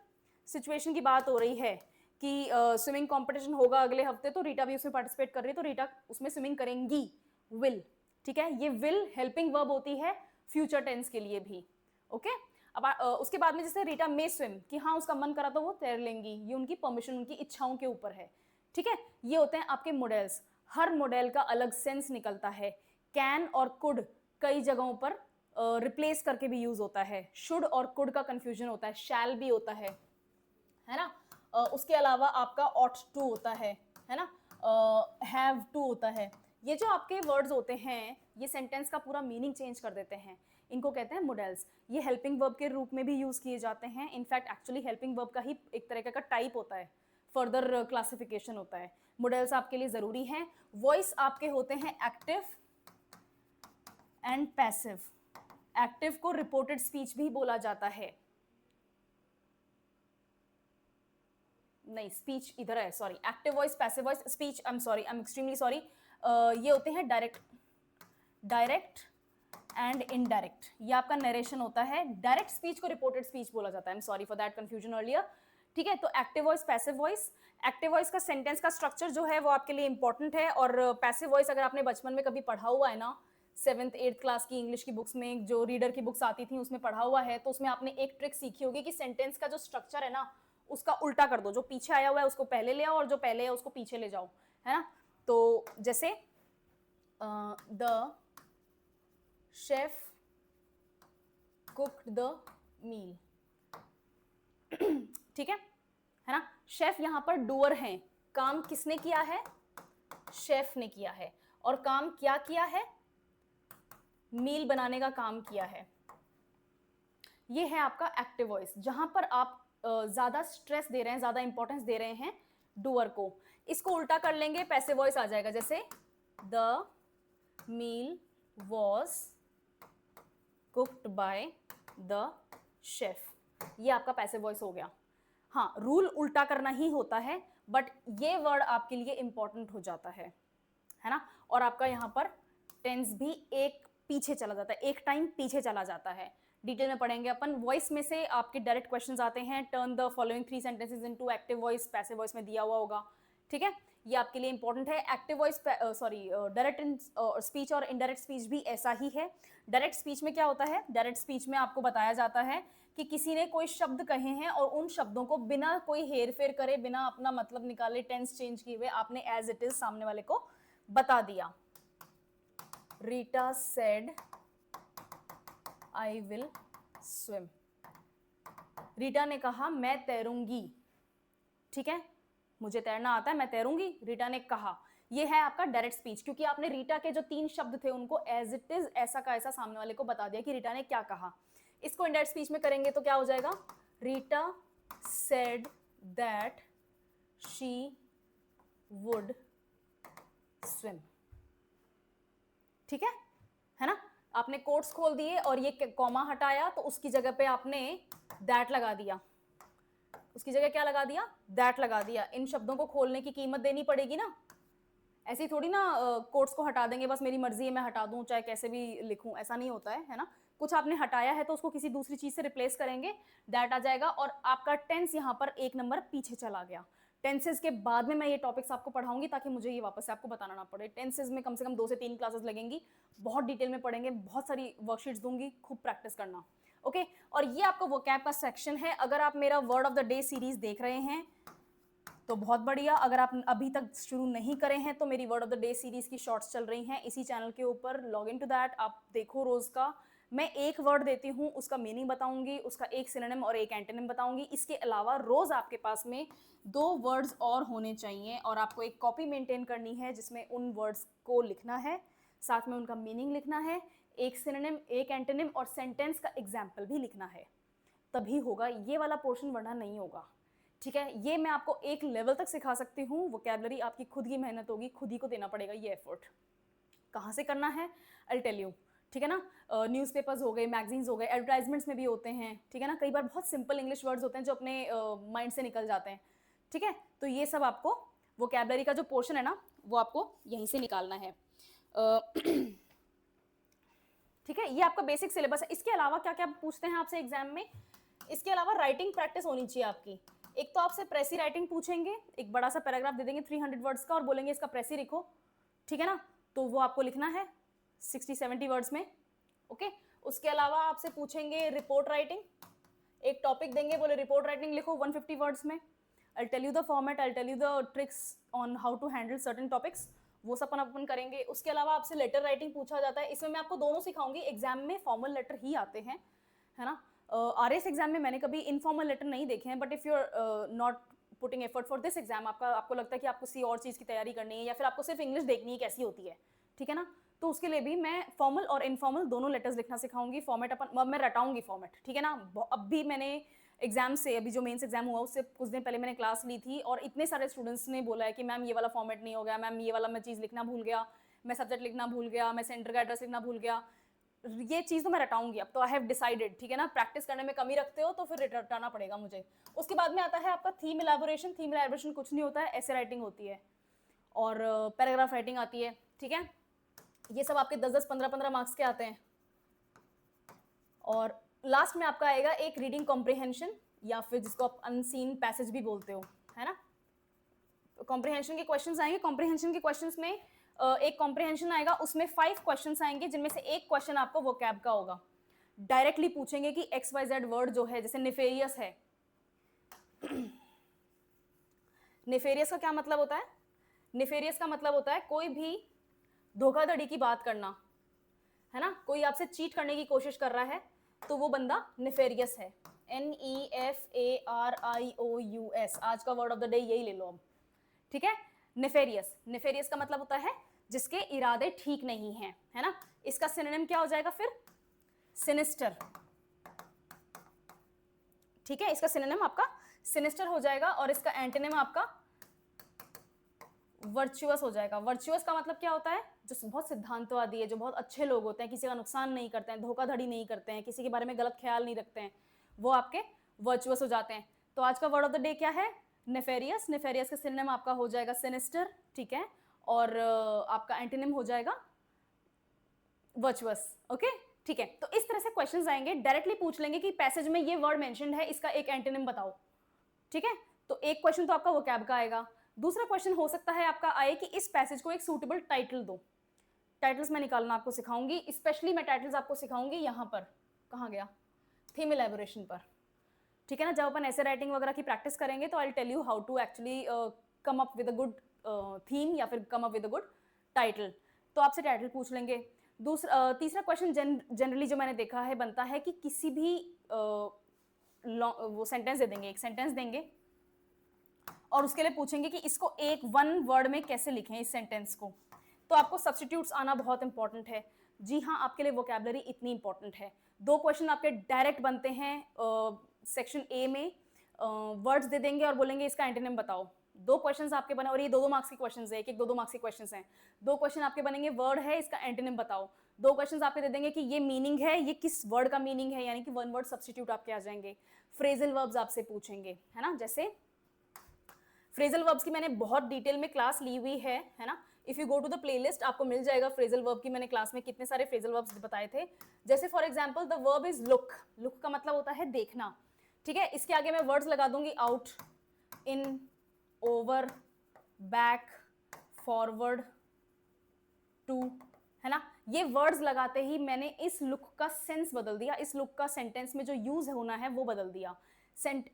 सिचुएशन की बात हो रही है कि स्विमिंग कंपटीशन होगा अगले हफ्ते, तो रीटा भी उसमें पार्टिसिपेट कर रही है, तो रीटा उसमें स्विमिंग करेंगी, विल, ठीक है। ये विल हेल्पिंग वर्ब होती है फ्यूचर टेंस के लिए भी, ओके। अब उसके बाद में जैसे रीटा मे स्विम, कि हाँ उसका मन करा तो वो तैर लेंगी, ये उनकी परमिशन, उनकी इच्छाओं के ऊपर है, ठीक है। ये होते हैं आपके मॉडल्स। हर मॉडल का अलग सेंस निकलता है। कैन और कुड कई जगहों पर रिप्लेस करके भी यूज होता है, शुड और कुड का कंफ्यूजन होता है, शैल भी होता है ना। उसके अलावा आपका ऑट टू होता है ना, हैव टू होता है। ये जो आपके वर्ड्स होते हैं, ये सेंटेंस का पूरा मीनिंग चेंज कर देते हैं, इनको कहते हैं मॉडल्स। ये हेल्पिंग वर्ब के रूप में भी यूज किए जाते हैं, इनफैक्ट एक्चुअली हेल्पिंग वर्ब का ही एक तरह का टाइप होता है, फर्दर क्लासिफिकेशन होता है। मॉडल्स आपके लिए जरूरी हैं। वॉइस आपके होते हैं एक्टिव एंड पैसिव। एक्टिव को रिपोर्टेड स्पीच भी बोला जाता है, नहीं स्पीच इधर है, sorry, active voice, passive voice, speech, I am sorry, I am extremely sorry. ये होते हैं डायरेक्ट एंड इनडायरेक्ट, ये आपका नरेशन होता है। डायरेक्ट स्पीच को रिपोर्टेड स्पीच बोला जाता है। I am sorry for that confusion earlier. ठीक है, तो active voice, passive voice. Active voice का सेंटेंस का स्ट्रक्चर जो है वो आपके लिए इंपॉर्टेंट है, और पैसिव वॉइस अगर आपने बचपन में कभी पढ़ा हुआ है ना, 7th 8th क्लास की इंग्लिश की बुक्स में, जो रीडर की बुक्स आती थी उसमें पढ़ा हुआ है, तो उसमें आपने एक ट्रिक सीखी होगी कि सेंटेंस का जो स्ट्रक्चर है ना उसका उल्टा कर दो, जो पीछे आया हुआ है उसको पहले ले आओ और जो पहले है उसको पीछे ले जाओ, है ना। तो जैसे the chef cooked the meal, ठीक है ना। शेफ यहां पर डूअर हैं, काम किसने किया है, शेफ ने किया है, और काम क्या किया है, मील बनाने का काम किया है। ये है आपका एक्टिव वॉइस, जहां पर आप ज्यादा स्ट्रेस दे रहे हैं, ज्यादा इंपॉर्टेंस दे रहे हैं डूअर को। इसको उल्टा कर लेंगे, पैसिव वॉइस आ जाएगा, जैसे the meal was cooked by the chef, ये आपका पैसिव वॉइस हो गया। हाँ, रूल उल्टा करना ही होता है, बट ये वर्ड आपके लिए इंपॉर्टेंट हो जाता है ना। और आपका यहाँ पर टेंस भी एक पीछे चला जाता है, एक टाइम पीछे चला जाता है। डिटेल में पढ़ेंगे अपन। वॉइस में से आपके डायरेक्ट क्वेश्चंस आते हैं, turn the following 3 sentences into active voice, passive voice में दिया हुआ होगा, ठीक है। ये आपके लिए इंपॉर्टेंट है। Active voice, sorry, direct speech और इनडायरेक्ट स्पीच भी ऐसा ही है। डायरेक्ट स्पीच में क्या होता है, डायरेक्ट स्पीच में आपको बताया जाता है कि किसी ने कोई शब्द कहे हैं और उन शब्दों को बिना कोई हेर फेर करे, बिना अपना मतलब निकाले, टेंस चेंज किए हुए आपने एज इट इज सामने वाले को बता दिया। Rita said I will swim, Rita ने कहा मैं तैरूंगी, ठीक है, मुझे तैरना आता है, मैं तैरूंगी, रीटा ने कहा। ये है आपका डायरेक्ट स्पीच, क्योंकि आपने रीटा के जो 3 शब्द थे उनको एज इट इज, ऐसा का ऐसा सामने वाले को बता दिया कि रीटा ने क्या कहा। इसको इनडायरेक्ट स्पीच में करेंगे तो क्या हो जाएगा, Rita said that she would swim, ठीक है ना। आपने कोट्स खोल दिए और ये कॉमा हटाया, तो उसकी जगह पे आपने दैट लगा दिया, उसकी जगह क्या लगा दिया, दैट लगा दिया। इन शब्दों को खोलने की कीमत देनी पड़ेगी ना, ऐसे ही थोड़ी ना कोट्स को हटा देंगे, बस मेरी मर्जी है मैं हटा दूं, चाहे कैसे भी लिखूं, ऐसा नहीं होता है ना। कुछ आपने हटाया है तो उसको किसी दूसरी चीज से रिप्लेस करेंगे, दैट आ जाएगा, और आपका टेंस यहाँ पर 1 नंबर पीछे चला गया। टेंसेस के बाद में मैं ये टॉपिक्स आपको पढ़ाऊंगी ताकि मुझे ये वापस से आपको बताना ना पड़े। टेंसेस में कम से कम 2 से 3 क्लासेस लगेंगी, बहुत डिटेल में पढ़ेंगे, बहुत सारी वर्कशीट्स दूंगी, खूब प्रैक्टिस करना, ओके। और ये आपका वोकैब का सेक्शन है। अगर आप मेरा word of the day series देख रहे हैं तो बहुत बढ़िया, अगर आप अभी तक शुरू नहीं करे हैं तो मेरी word of the day series की शॉर्ट्स चल रही हैं इसी चैनल के ऊपर, लॉग इन टू दैट, आप देखो रोज का। मैं एक वर्ड देती हूँ, उसका मीनिंग बताऊंगी, उसका एक सिनोनिम और एक एंटोनिम बताऊंगी। इसके अलावा रोज आपके पास में 2 वर्ड्स और होने चाहिए, और आपको एक कॉपी मेंटेन करनी है जिसमें उन वर्ड्स को लिखना है, साथ में उनका मीनिंग लिखना है, एक सिनोनिम, एक एंटोनिम और सेंटेंस का एग्जाम्पल भी लिखना है, तभी होगा ये वाला पोर्शन, वरना नहीं होगा, ठीक है। ये मैं आपको एक लेवल तक सिखा सकती हूँ, वोकैबुलरी आपकी खुद की मेहनत होगी, खुद ही को देना पड़ेगा ये एफर्ट। कहाँ से करना है, आई टेल यू, ठीक है ना। न्यूज़पेपर्स हो गए, मैगजीन्स हो गए, एडवर्टाइजमेंट्स में भी होते हैं, ठीक है ना। कई बार बहुत सिंपल इंग्लिश वर्ड्स होते हैं जो अपने माइंड से निकल जाते हैं, ठीक है। तो ये सब आपको वोकैबुलरी का जो पोर्शन है ना वो आपको यहीं से निकालना है, ठीक है। ये आपका बेसिक सिलेबस है। इसके अलावा क्या क्या पूछते हैं आपसे एग्जाम में, इसके अलावा राइटिंग प्रैक्टिस होनी चाहिए आपकी। एक तो आपसे प्रेसी राइटिंग पूछेंगे, एक बड़ा सा पैराग्राफ दे देंगे 300 वर्ड्स का और बोलेंगे इसका प्रेसी लिखो, ठीक है ना। तो वो आपको लिखना है 60-70 वर्ड्स में, ओके। उसके अलावा आपसे पूछेंगे रिपोर्ट राइटिंग, एक टॉपिक देंगे, बोले रिपोर्ट राइटिंग लिखो 150 वर्ड्स में। I tell you the format, I tell you the tricks on how to handle certain topics, वो सब अपन करेंगे। उसके अलावा आपसे लेटर राइटिंग पूछा जाता है, इसमें मैं आपको दोनों सिखाऊंगी। एग्जाम में फॉर्मल लेटर ही आते हैं, है ना। आरएस एग्जाम में मैंने कभी इनफॉर्मल लेटर नहीं देखे हैं, but if you are not putting effort for this exam, आपको लगता है कि आपको किसी और चीज़ की तैयारी करनी है या फिर आपको सिर्फ इंग्लिश देखनी है कैसी होती है, ठीक है ना, तो उसके लिए भी मैं फॉर्मल और इनफॉर्मल दोनों लेटर्स लिखना सिखाऊंगी। फॉर्मेट अपन मैं रटाऊंगी फॉर्मेट, ठीक है ना। अब भी मैंने एग्जाम से, अभी जो मेंस एग्जाम हुआ उससे कुछ दिन पहले मैंने क्लास ली थी, और इतने सारे स्टूडेंट्स ने बोला है कि मैम ये वाला फॉर्मेट नहीं हो गया, मैम ये वाला मैं चीज़ लिखना भूल गया, मैं सब्जेक्ट लिखना भूल गया, मैं सेंटर का एड्रेस लिखना भूल गया। ये चीज़ तो मैं रटाऊंगी अब तो, आई हैव डिसाइडेड, ठीक है ना। प्रैक्टिस करने में कमी रखते हो तो फिर रटाना पड़ेगा मुझे। उसके बाद में आता है आपका थीम इलैबोरेशन। थीम इलैबोरेशन कुछ नहीं होता है, ऐसे राइटिंग होती है और पैराग्राफ राइटिंग आती है, ठीक है। ये सब आपके 10-10, 15-15 मार्क्स के आते हैं, और लास्ट में आपका आएगा एक रीडिंग कॉम्प्रिहेंशन, या फिर जिसको आप अनसीन पैसेज भी बोलते हो, है ना। कॉम्प्रिहेंशन के क्वेश्चंस आएंगे। कॉम्प्रिहेंशन के क्वेश्चंस में एक कॉम्प्रिहेंशन आएगा, उसमें 5 क्वेश्चंस आएंगे, जिनमें से एक क्वेश्चन आपको वोकैब का होगा। डायरेक्टली पूछेंगे कि XYZ वर्ड जो है, जैसे नेफेरियस है, नेफेरियस का क्या मतलब होता है? नेफेरियस का मतलब होता है कोई भी धोखाधड़ी की बात करना, है ना। कोई आपसे चीट करने की कोशिश कर रहा है तो वो बंदा नेफेरियस है। NEFARIOUS, आज का वर्ड ऑफ द डे यही ले लो अब, ठीक है। नेफेरियस, नेफेरियस का मतलब होता है जिसके इरादे ठीक नहीं हैं, है ना। इसका सिनोनिम क्या हो जाएगा फिर? सिनिस्टर, ठीक है। इसका सिनोनिम आपका सिनिस्टर हो जाएगा, और इसका एंटोनिम आपका वर्चुअस हो जाएगा। वर्चुअस का मतलब क्या होता है? जो बहुत सिद्धांतवादी है, जो बहुत अच्छे लोग होते हैं, किसी का नुकसान नहीं करते हैं, धोखाधड़ी नहीं करते हैं, किसी के बारे में गलत ख्याल नहीं रखते हैं, वो आपके वर्चुअस हो जाते हैं। तो आज का वर्ड ऑफ द डे क्या है? नेफेरियस। नेफेरियस का सिनोनिम आपका हो जाएगा सिनिस्टर, ठीक है, और आपका एंटोनिम हो जाएगा वर्चुअस, ओके, ठीक है। तो इस तरह से क्वेश्चंस आएंगे, डायरेक्टली पूछ लेंगे कि पैसेज में ये वर्ड मेंशन्ड है, इसका एक एंटोनिम बताओ, ठीक है। तो एक क्वेश्चन तो आपका वोकैब का आएगा। दूसरा क्वेश्चन हो सकता है आपका आए कि इस पैसेज को एक सूटेबल टाइटल दो। टाइटल्स मैं निकालना आपको सिखाऊंगी, स्पेशली मैं टाइटल्स आपको सिखाऊंगी यहाँ पर, कहाँ गया, थीम इलेबोरेशन पर, ठीक है ना। जब अपन ऐसे राइटिंग वगैरह की प्रैक्टिस करेंगे तो I will tell you how to actually come up with a good theme, या फिर come up with a good title. तो आपसे टाइटल पूछ लेंगे। तीसरा क्वेश्चन जनरली जो मैंने देखा है बनता है कि किसी भी वो सेंटेंस दे देंगे, एक सेंटेंस देंगे, और उसके लिए पूछेंगे कि इसको एक 1 वर्ड में कैसे लिखें इस सेंटेंस को। तो आपको सब्स्टिट्यूट्स आना बहुत इंपॉर्टेंट है। जी हाँ, आपके लिए वोकैबुलरी इतनी इंपॉर्टेंट है। 2 क्वेश्चन आपके डायरेक्ट बनते हैं सेक्शन ए में, वर्ड्स दे देंगे और बोलेंगे इसका एंटोनिम बताओ। 2 क्वेश्चंस आपके बने, और ये 2-2 मार्क्स के क्वेश्चंस है, एक 2-2 मार्क्स के क्वेश्चंस हैं। 2 क्वेश्चन आपके बनेंगे, वर्ड है, इसका एंटोनिम बताओ। 2 क्वेश्चंस आपके दे देंगे कि ये मीनिंग है, ये किस वर्ड का मीनिंग है, यानी कि 1 वर्ड सब्स्टिट्यूट आपके आ जाएंगे। फ्रेजल वर्ब्स आपसे पूछेंगे, है ना। जैसे फ्रेजल वर्ब्स की मैंने बहुत डिटेल में क्लास ली हुई है ना। If you go to the playlist आपको मिल जाएगा फ्रेजल वर्ब की, मैंने क्लास में कितने सारे फ्रेजल वर्ब्स बताए थे। जैसे for example the verb is look. Look का मतलब होता है देखना, ठीक है। इसके आगे मैं वर्ड्स लगा दूंगी, out, in, over, back, forward, to, है ना। ये वर्ड्स लगाते ही मैंने इस लुक का सेंस बदल दिया, इस लुक का सेंटेंस में जो यूज होना है वो बदल दिया।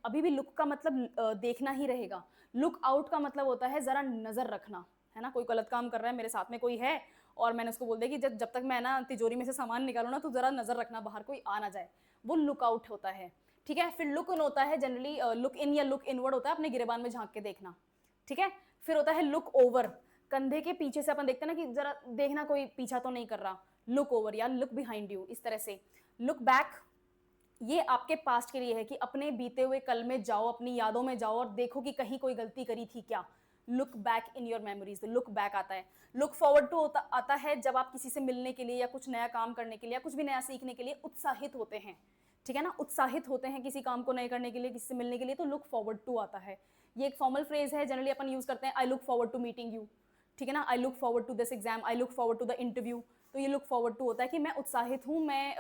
अभी भी लुक का मतलब देखना ही रहेगा। लुक आउट का मतलब होता है जरा नजर रखना, है ना। कोई गलत काम कर रहा है, मेरे साथ में कोई है और मैंने उसको बोल दिया कि जब तक मैं ना तिजोरी में से सामान निकालू ना तो जरा नजर रखना, बाहर कोई आ ना जाए, वो लुक आउट होता है, ठीक है। फिर लुक इन होता है, जनरली लुक इन या लुक इनवर्ड होता है, अपने गिरेबान में झांक के देखना, ठीक है। फिर होता है लुक ओवर, कंधे के पीछे से अपन देखते हैं ना कि जरा देखना कोई पीछा तो नहीं कर रहा, लुक ओवर या लुक बिहाइंड यू, इस तरह से। लुक बैक, ये आपके पास्ट के लिए है कि अपने बीते हुए कल में जाओ, अपनी यादों में जाओ और देखो कि कहीं कोई गलती करी थी क्या। Look back in your memories, look back आता है। लुक फॉरवर्ड टू आता है जब आप किसी से मिलने के लिए या कुछ नया काम करने के लिए या कुछ भी नया सीखने के लिए उत्साहित होते हैं, ठीक है ना। उत्साहित होते हैं किसी काम को नए करने के लिए, किसी से मिलने के लिए, तो लुक फॉरवर्ड टू आता है। ये एक फॉर्मल फ्रेज है, जनरली अपन यूज करते हैं, I look forward to meeting you, ठीक है ना। I look forward to this exam, I look forward to the interview. तो ये लुक फॉरवर्ड टू होता है कि मैं उत्साहित हूँ, मैं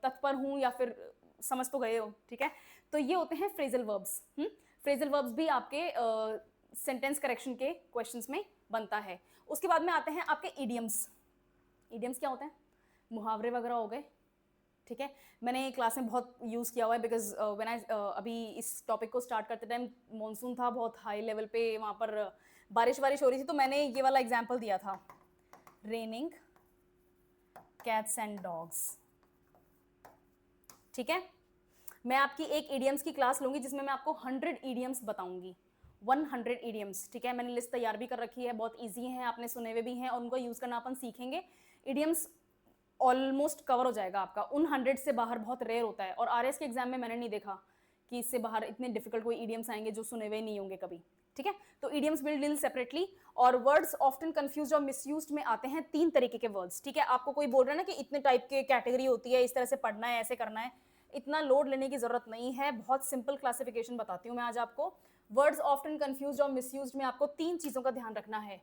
तत्पर हूँ, या फिर समझ तो गए हो, ठीक है। तो ये होते हैं फ्रेजल वर्ब्स। फ्रेजल वर्ब्स भी आपके सेंटेंस करेक्शन के क्वेश्चंस में बनता है। उसके बाद में आते हैं आपके इडियम्स। इडियम्स क्या होते हैं? मुहावरे वगैरह हो गए, ठीक है। मैंने क्लास में बहुत यूज़ किया हुआ है, बिकॉज व्हेन आई अभी इस टॉपिक को स्टार्ट करते टाइम मॉनसून था, बहुत हाई लेवल पे वहाँ पर बारिश हो रही थी, तो मैंने ये वाला एग्जाम्पल दिया था, रेनिंग कैट्स एंड डॉग्स, ठीक है। मैं आपकी एक इडियम्स की क्लास लूंगी जिसमें मैं आपको 100 इडियम्स बताऊंगी, 100 इडियम्स, ठीक है। मैंने लिस्ट तैयार भी कर रखी है, बहुत इजी हैं, आपने सुने हुए भी हैं, और उनको यूज़ करना अपन सीखेंगे। इडियम्स ऑलमोस्ट कवर हो जाएगा आपका, उन 100 से बाहर बहुत रेयर होता है, और आरएस के एग्जाम में मैंने नहीं देखा कि इससे बाहर इतने डिफिकल्ट कोई इडियम्स आएंगे जो सुने हुए नहीं होंगे कभी, ठीक है। तो इडियम्स विल डील सेपरेटली। और वर्ड्स ऑफ्टन कंफ्यूज्ड और मिसयूज्ड में आते हैं 3 तरीके के वर्ड्स, ठीक है। आपको कोई बोल रहा है ना कि इतने टाइप के कैटेगरी होती है, इस तरह से पढ़ना है, ऐसे करना है, इतना लोड लेने की जरूरत नहीं है, बहुत सिंपल क्लासिफिकेशन बताती हूँ मैं आज आपको। वर्ड्स ऑफ्टन कंफ्यूज्ड और मिसयूज्ड में आपको 3 चीजों का ध्यान रखना है।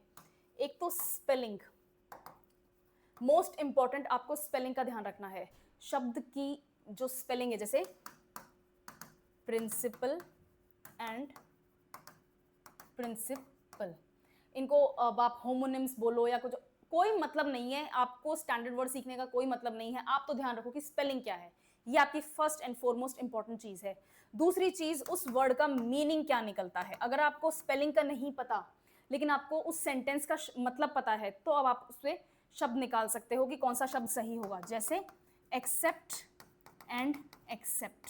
एक तो स्पेलिंग, मोस्ट इंपॉर्टेंट, आपको स्पेलिंग का ध्यान रखना है। शब्द की जो स्पेलिंग है, जैसे प्रिंसिपल एंड प्रिंसिपल, इनको अब आप होमोनिम्स बोलो या कुछ, कोई मतलब नहीं है, आपको स्टैंडर्ड वर्ड सीखने का कोई मतलब नहीं है। आप तो ध्यान रखो कि स्पेलिंग क्या है, ये आपकी फर्स्ट एंड फॉरमोस्ट इंपॉर्टेंट चीज है। दूसरी चीज, उस वर्ड का मीनिंग क्या निकलता है। अगर आपको स्पेलिंग का नहीं पता लेकिन आपको उस सेंटेंस का मतलब पता है, तो अब आप उससे शब्द निकाल सकते हो कि कौन सा शब्द सही होगा, जैसे एक्सेप्ट एंड एक्सेप्ट,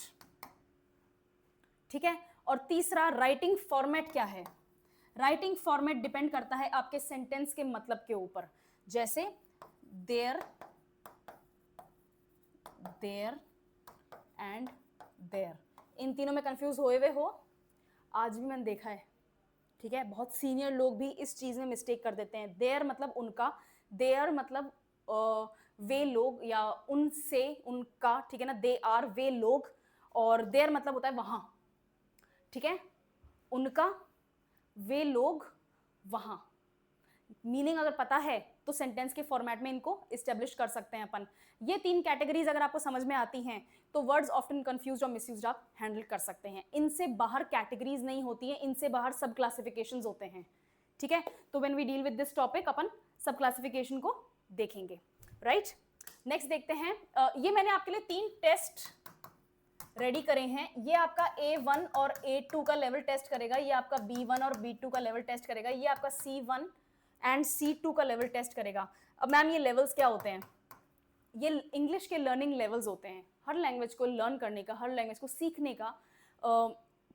ठीक है। और तीसरा, राइटिंग फॉर्मेट क्या है। राइटिंग फॉर्मेट डिपेंड करता है आपके सेंटेंस के मतलब के ऊपर, जैसे देयर, देयर एंड देयर, इन तीनों में कंफ्यूज हुए हुए हो, आज भी मैंने देखा है, ठीक है। बहुत सीनियर लोग भी इस चीज में मिस्टेक कर देते हैं। देयर मतलब उनका, देयर मतलब वे लोग या उनसे, उनका, ठीक है ना, दे आर वे लोग, और देयर मतलब होता है वहां, ठीक है, उनका, वे लोग, वहां। मीनिंग अगर पता है तो सेंटेंस के फॉर्मेट में इनको इस्टेब्लिश कर सकते हैं अपन। ये तीन कैटेगरीज अगर आपको समझ में आती हैं तो वर्ड्स ऑफ्टन कंफ्यूज्ड और मिसयूज्ड आप हैंडल कर सकते हैं। इनसे बाहर कैटेगरीज नहीं होती हैं, इनसे बाहर सब क्लासिफिकेशंस होते हैं, ठीक है। तो when we deal with this topic अपन सब क्लासिफिकेशन को देखेंगे, राइट। नेक्स्ट देखते हैं, ये मैंने आपके लिए 3 टेस्ट रेडी करे हैं। ये आपका A1 और A2 का लेवल टेस्ट करेगा, ये आपका B1 और B2 का लेवल टेस्ट करेगा, ये आपका C1 एंड C2 का लेवल टेस्ट करेगा। अब मैम ये लेवल्स क्या होते हैं, ये इंग्लिश के लर्निंग लेवल्स होते हैं। हर लैंग्वेज को लर्न करने का, हर लैंग्वेज को सीखने का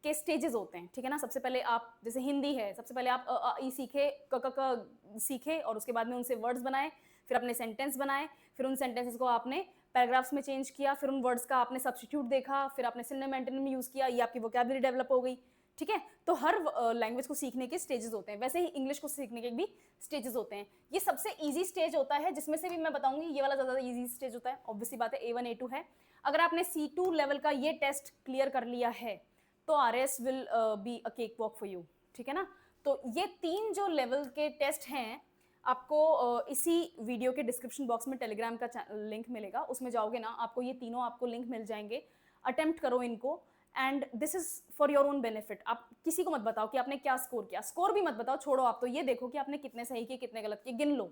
के स्टेजेस होते हैं, ठीक है ना। सबसे पहले आप, जैसे हिंदी है, सबसे पहले आप ई सीखे, क सीखे, और उसके बाद में उनसे वर्ड्स बनाए, फिर अपने सेंटेंस बनाए, फिर उन सेंटेंसेस को आपने पैराग्राफ्स में चेंज किया, फिर उन वर्ड्स का आपने सब्स्टिट्यूट देखा, फिर आपने सिनोनिम एंटोनिम यूज किया, ये आपकी वोकैबुलरी डेवलप हो गई, ठीक है। तो हर लैंग्वेज को सीखने के स्टेजेस होते हैं, वैसे ही इंग्लिश को सीखने के भी स्टेजेस होते हैं। ये सबसे इजी स्टेज होता है, जिसमें से भी मैं बताऊंगी ये वाला ज़्यादा इजी स्टेज होता है, ऑब्वियसली बात है, A1 A2 है। अगर आपने C2 लेवल का ये टेस्ट क्लियर कर लिया है तो RS will be a cake walk for you, ठीक है ना। तो ये 3 जो लेवल के टेस्ट हैं, आपको इसी वीडियो के डिस्क्रिप्शन बॉक्स में टेलीग्राम का लिंक मिलेगा, उसमें जाओगे ना, आपको ये तीनों आपको लिंक मिल जाएंगे। अटेम्प्ट करो इनको, and this is for your own benefit. आप किसी को मत बताओ कि आपने क्या स्कोर किया, स्कोर भी मत बताओ, छोड़ो, आप तो ये देखो कि आपने कितने सही किए, कितने गलत किए, गिन लो।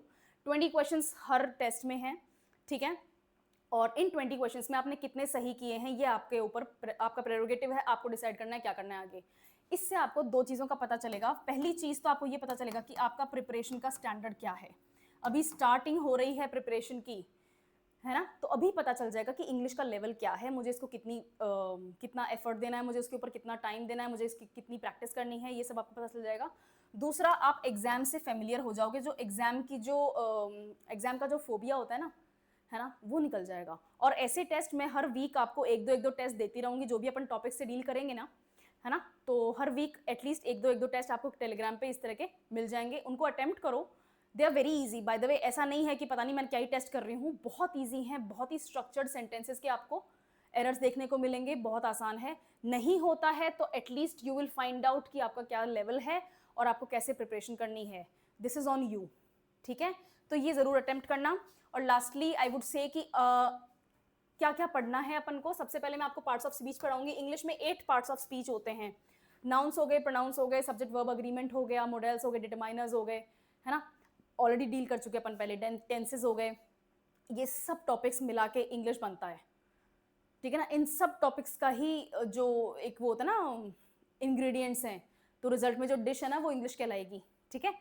20 क्वेश्चंस हर टेस्ट में हैं, ठीक है। और इन 20 क्वेश्चंस में आपने कितने सही किए हैं, ये आपके ऊपर, आपका प्रेरोगेटिव है, आपको डिसाइड करना है क्या करना है आगे। इससे आपको 2 चीज़ों का पता चलेगा। पहली चीज़ तो आपको ये पता चलेगा कि आपका प्रिपरेशन का स्टैंडर्ड क्या है। अभी स्टार्टिंग हो रही है प्रिपरेशन की, है ना, तो अभी पता चल जाएगा कि इंग्लिश का लेवल क्या है, मुझे इसको कितना एफर्ट देना है, मुझे उसके ऊपर कितना टाइम देना है, मुझे इसकी कितनी प्रैक्टिस करनी है, ये सब आपको पता चल जाएगा। दूसरा, आप एग्जाम से फेमिलियर हो जाओगे, जो एग्जाम का जो फोबिया होता है ना, वो निकल जाएगा। और ऐसे टेस्ट मैं हर वीक आपको एक दो टेस्ट देती रहूंगी, जो भी अपन टॉपिक से डील करेंगे ना, है ना, तो हर वीक एटलीस्ट एक दो टेस्ट आपको टेलीग्राम पे इस तरह के मिल जाएंगे, उनको अटेम्प्ट करो। They are very easy, by the way, ऐसा नहीं है कि पता नहीं मैं क्या ही टेस्ट कर रही हूँ, बहुत ईजी है, बहुत ही स्ट्रक्चर्ड सेंटेंसेस के आपको एरर्स देखने को मिलेंगे, बहुत आसान है। नहीं होता है तो at least you will find out कि आपका क्या लेवल है और आपको कैसे प्रिपरेशन करनी है। दिस इज ऑन यू, ठीक है। तो ये जरूर अटेम्प्ट करना। और लास्टली आई वुड से कि क्या क्या पढ़ना है अपन को। सबसे पहले मैं आपको पार्ट्स ऑफ स्पीच पढ़ाऊंगी। इंग्लिश में 8 पार्ट्स ऑफ स्पीच होते हैं। नाउन्स हो गए, प्रोनाउंस हो गए, सब्जेक्ट वर्ब अग्रीमेंट हो गया, मॉडल्स हो गए, डिटरमाइनर्स हो गए, है ना, ऑलरेडी डील कर चुके अपन पहले, टेंसेस हो गए। ये सब टॉपिक्स मिला के इंग्लिश बनता है, ठीक है ना। इन सब टॉपिक्स का ही जो एक वो होता है ना, इंग्रेडिएंट्स हैं, तो रिजल्ट में जो डिश है ना वो इंग्लिश कहलाएगी, ठीक है।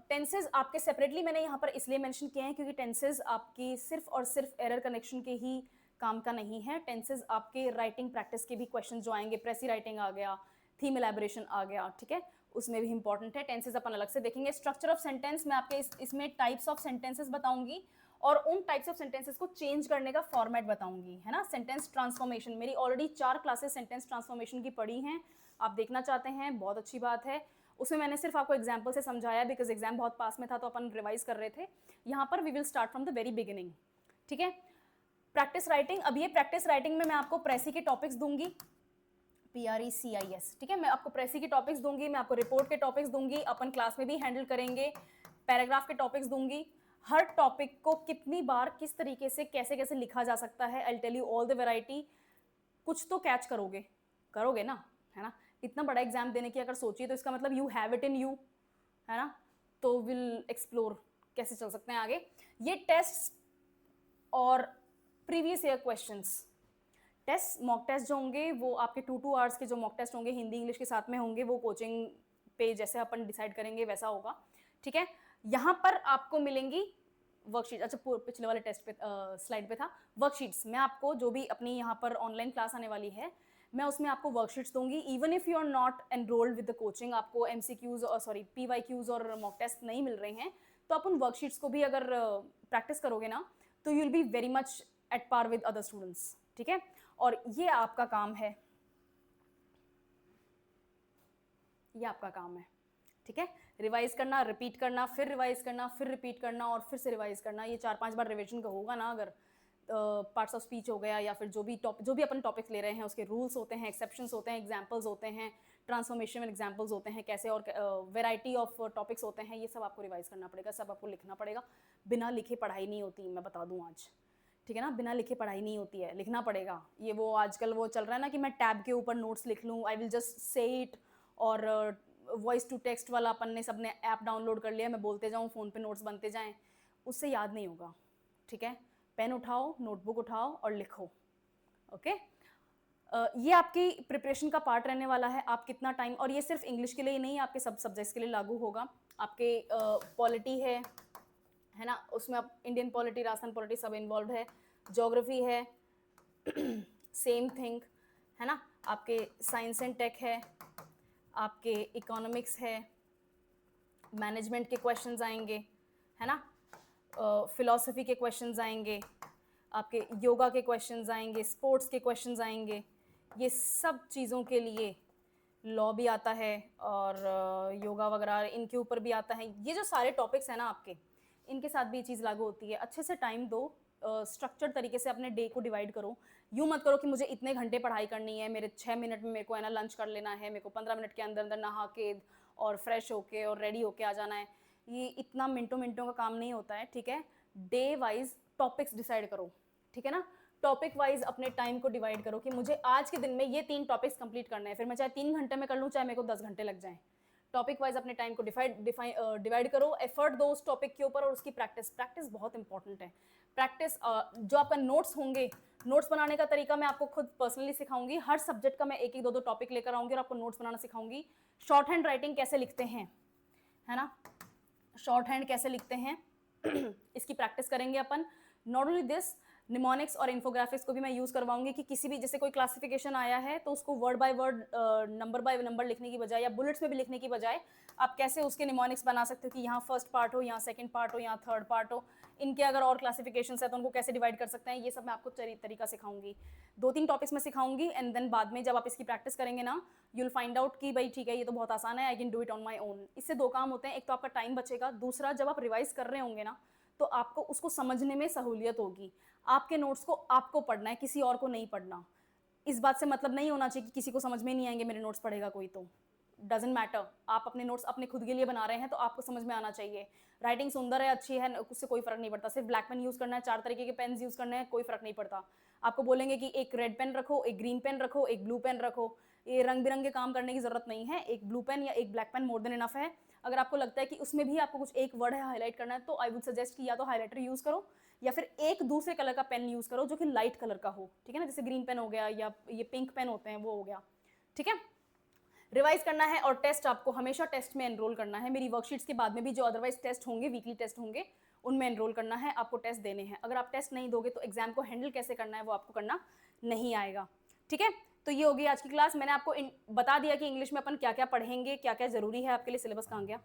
टेंसेज आपके सेपरेटली मैंने यहाँ पर इसलिए मेंशन किए हैं क्योंकि टेंसेज आपकी सिर्फ और सिर्फ एरर कनेक्शन के ही काम का नहीं है। टेंसेज आपके राइटिंग प्रैक्टिस के भी क्वेश्चन जो आएंगे, प्रेसी राइटिंग आ गया, थीम एलैबोरेशन आ गया, ठीक है, उसमें भी इंपॉर्टेंट है। टेंसेज अपन अलग से देखेंगे। स्ट्रक्चर ऑफ सेंटेंस मैं आपके इसमें टाइप्स ऑफ सेंटेंसेस बताऊंगी और उन टाइप्स ऑफ सेंटेंसेस को चेंज करने का फॉर्मेट बताऊंगी, है ना। सेंटेंस ट्रांसफॉर्मेशन, मेरी ऑलरेडी 4 क्लासेस सेंटेंस ट्रांसफॉर्मेशन की पढ़ी हैं, आप देखना चाहते हैं, बहुत अच्छी बात है। उसमें मैंने सिर्फ आपको एग्जाम्पल से समझाया बिकॉज एग्जाम बहुत पास में था तो अपन रिवाइज कर रहे थे। यहाँ पर we will start from the very beginning, ठीक है। प्रैक्टिस राइटिंग, अब ये प्रैक्टिस राइटिंग में मैं आपको प्रेसी के टॉपिक्स दूंगी, PRECIS, ठीक है। मैं आपको प्रेसी के टॉपिक्स दूंगी, मैं आपको रिपोर्ट के टॉपिक्स दूंगी, अपन क्लास में भी हैंडल करेंगे, पैराग्राफ के टॉपिक्स दूंगी, हर टॉपिक को कितनी बार किस तरीके से कैसे कैसे लिखा जा सकता है, I tell you all the variety. कुछ तो कैच करोगे ना, है ना। इतना बड़ा एग्जाम देने की अगर सोचिए तो इसका मतलब you have it in you, है ना। तो विल एक्सप्लोर कैसे चल सकते हैं आगे। ये टेस्ट और previous year questions, test mock test जो होंगे वो आपके 2 आवर्स के जो मॉक टेस्ट होंगे हिंदी इंग्लिश के साथ में होंगे, वो कोचिंग पे जैसे अपन डिसाइड करेंगे वैसा होगा, ठीक है। यहाँ पर आपको मिलेंगी वर्कशीट। अच्छा, पिछले वाले टेस्ट पे स्लाइड पे था वर्कशीट्स। मैं आपको जो भी अपनी यहाँ पर ऑनलाइन क्लास आने वाली है, मैं उसमें आपको वर्कशीट्स दूंगी। Even if you are not enrolled with the coaching, आपको MCQs और सॉरी PYQs और मॉक टेस्ट नहीं मिल रहे हैं, तो आप उन वर्कशीट्स को भी अगर प्रैक्टिस करोगे ना, तो you will be very much at par with other students, ठीक है। और ये आपका काम है, ये आपका काम है, ठीक है। रिवाइज करना, रिपीट करना, फिर रिवाइज करना, फिर रिपीट करना और फिर से रिवाइज करना। ये 4-5 बार रिविजन का होगा ना, अगर पार्ट्स ऑफ स्पीच हो गया या फिर जो भी अपन टॉपिक्स ले रहे हैं उसके रूल्स होते हैं, एक्सेप्शंस होते हैं, एग्जाम्पल्स होते हैं, ट्रांसफॉर्मेशन एग्जाम्पल्स होते हैं कैसे, और वेराइटी ऑफ टॉपिक्स होते हैं, ये सब आपको रिवाइज करना पड़ेगा, सब आपको लिखना पड़ेगा। बिना लिखे पढ़ाई नहीं होती, मैं बता दूँ आज, ठीक है ना। बिना लिखे पढ़ाई नहीं होती है, लिखना पड़ेगा। ये वो आजकल वो चल रहा है ना कि मैं टैब के ऊपर नोट्स लिख लूँ, I will just say it, और वॉइस टू टेक्स्ट वाला अपन ने सबने ऐप डाउनलोड कर लिया, मैं बोलते जाऊँ, फ़ोन पे नोट्स बनते जाएँ, उससे याद नहीं होगा, ठीक है। पेन उठाओ, नोटबुक उठाओ और लिखो, ओके। ये आपकी प्रिपरेशन का पार्ट रहने वाला है। आप कितना टाइम, और ये सिर्फ इंग्लिश के लिए ही नहीं, आपके सब सब्जेक्ट्स के लिए लागू होगा। आपके पॉलिटी है ना, उसमें आप इंडियन पॉलिटी, राजस्थान पॉलिटी सब इन्वॉल्व है, ज्योग्राफी है सेम थिंग, है ना। आपके साइंस एंड टेक है, आपके इकोनॉमिक्स है, मैनेजमेंट के क्वेश्चंस आएंगे, है ना, फिलॉसफी के क्वेश्चंस आएंगे, आपके योगा के क्वेश्चंस आएंगे, स्पोर्ट्स के क्वेश्चंस आएंगे। ये सब चीज़ों के लिए लॉ भी आता है और योगा वगैरह इनके ऊपर भी आता है। ये जो सारे टॉपिक्स हैं ना आपके, इनके साथ भी ये चीज़ लागू होती है। अच्छे से टाइम दो, स्ट्रक्चर्ड तरीके से अपने डे को डिवाइड करो। यूँ मत करो कि मुझे इतने घंटे पढ़ाई करनी है, मेरे 6 मिनट में मेरे को है ना लंच कर लेना है, मेरे को 15 मिनट के अंदर अंदर नहा के और फ्रेश होके और रेडी होके आ जाना है। ये इतना मिनटों मिनटों का काम नहीं होता है, ठीक है। डे वाइज टॉपिक्स डिसाइड करो, ठीक है ना। टॉपिक वाइज अपने टाइम को डिवाइड करो कि मुझे आज के दिन में ये 3 टॉपिक्स कंप्लीट करने हैं, फिर मैं चाहे 3 घंटे में कर लूँ, चाहे मेरे को 10 घंटे लग जाएं। टॉपिक वाइज अपने टाइम को डिवाइड करो, एफर्ट दो उस टॉपिक के ऊपर, और उसकी प्रैक्टिस बहुत इंपॉर्टेंट है। प्रैक्टिस, जो आपका नोट्स होंगे, नोट्स बनाने का तरीका मैं आपको खुद पर्सनली सिखाऊंगी। हर सब्जेक्ट का मैं 1-1, 2-2 टॉपिक लेकर आऊंगी और आपको नोट्स बनाना सिखाऊंगी। शॉर्ट हैंड राइटिंग कैसे लिखते हैं, है ना, शॉर्ट हैंड कैसे लिखते हैं इसकी प्रैक्टिस करेंगे अपन। नॉट ओनली दिस, निमोनिक्स और इन्फोग्राफिक्स को भी मैं यूज़ करवाऊंगी कि किसी भी, जैसे कोई क्लासिफिकेशन आया है तो उसको word by word, number by number लिखने की बजाय या बुलेट्स में भी लिखने की बजाय आप कैसे उसके निमोनिक्स बना सकते हो कि यहाँ फर्स्ट पार्ट हो, यहाँ सेकंड पार्ट हो, यहाँ थर्ड पार्ट हो। इनके अगर और क्लासिफिकेशन है तो उनको कैसे डिवाइड कर सकते हैं, ये सब मैं आपको तरीका सिखाऊंगी। 2-3 टॉपिक्स में सिखाऊंगी, एंड देन बाद में जब आप इसकी प्रैक्टिस करेंगे ना, यूल फाइंड आउट कि भाई ठीक है, ये तो बहुत आसान है, I can do it on my own. इससे 2 काम होते हैं, एक तो आपका टाइम बचेगा, दूसरा जब आप रिवाइज कर रहे होंगे ना, तो आपको उसको समझने में सहूलियत होगी। आपके नोट्स को आपको पढ़ना है, किसी और को नहीं पढ़ना। इस बात से मतलब नहीं होना चाहिए कि किसी को समझ में नहीं आएंगे मेरे नोट्स, पढ़ेगा कोई तो, डजेंट मैटर। आप अपने नोट्स अपने खुद के लिए बना रहे हैं तो आपको समझ में आना चाहिए। राइटिंग सुंदर है, अच्छी है, उससे कोई फर्क नहीं पड़ता। सिर्फ ब्लैक पेन यूज़ करना है, 4 तरीके के पेन यूज़ करने हैं, कोई फर्क नहीं पड़ता। आपको बोलेंगे कि एक रेड पेन रखो, एक ग्रीन पेन रखो, एक ब्लू पेन रखो, ये रंग बिरंगे काम करने की जरूरत नहीं है। एक ब्लू पेन या एक black pen more than enough है। अगर आपको लगता है कि उसमें भी आपको कुछ एक वर्ड है हाईलाइट करना है, तो आई वुड सजेस्ट कि या तो हाईलाइटर यूज़ करो या फिर एक दूसरे कलर का पेन यूज़ करो जो कि लाइट कलर का हो, ठीक है ना। जैसे ग्रीन पेन हो गया या ये पिंक पेन होते हैं, वो हो गया, ठीक है। रिवाइज करना है और टेस्ट आपको हमेशा टेस्ट में एनरोल करना है। मेरी वर्कशीट्स के बाद में भी जो अदरवाइज टेस्ट होंगे, वीकली टेस्ट होंगे, उनमें एनरोल करना है, आपको टेस्ट देने हैं। अगर आप टेस्ट नहीं दोगे तो एग्जाम को हैंडल कैसे करना है वो आपको करना नहीं आएगा, ठीक है। तो ये होगी आज की क्लास। मैंने आपको बता दिया कि इंग्लिश में अपन क्या क्या पढ़ेंगे, क्या क्या जरूरी है आपके लिए। सिलेबस कहाँ गया,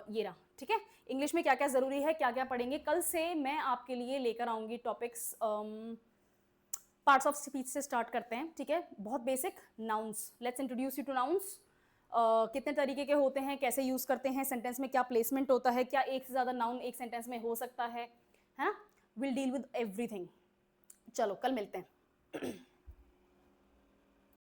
ये रहा, ठीक है। इंग्लिश में क्या क्या जरूरी है, क्या क्या पढ़ेंगे। कल से मैं आपके लिए लेकर आऊंगी टॉपिक्स, पार्ट्स ऑफ स्पीच से स्टार्ट करते हैं, ठीक है। बहुत basic nouns, let's introduce you two nouns. कितने तरीके के होते हैं, कैसे यूज़ करते हैं, सेंटेंस में क्या प्लेसमेंट होता है, क्या एक से ज़्यादा नाउन एक सेंटेंस में हो सकता है ना। Will deal with everything. चलो कल मिलते हैं।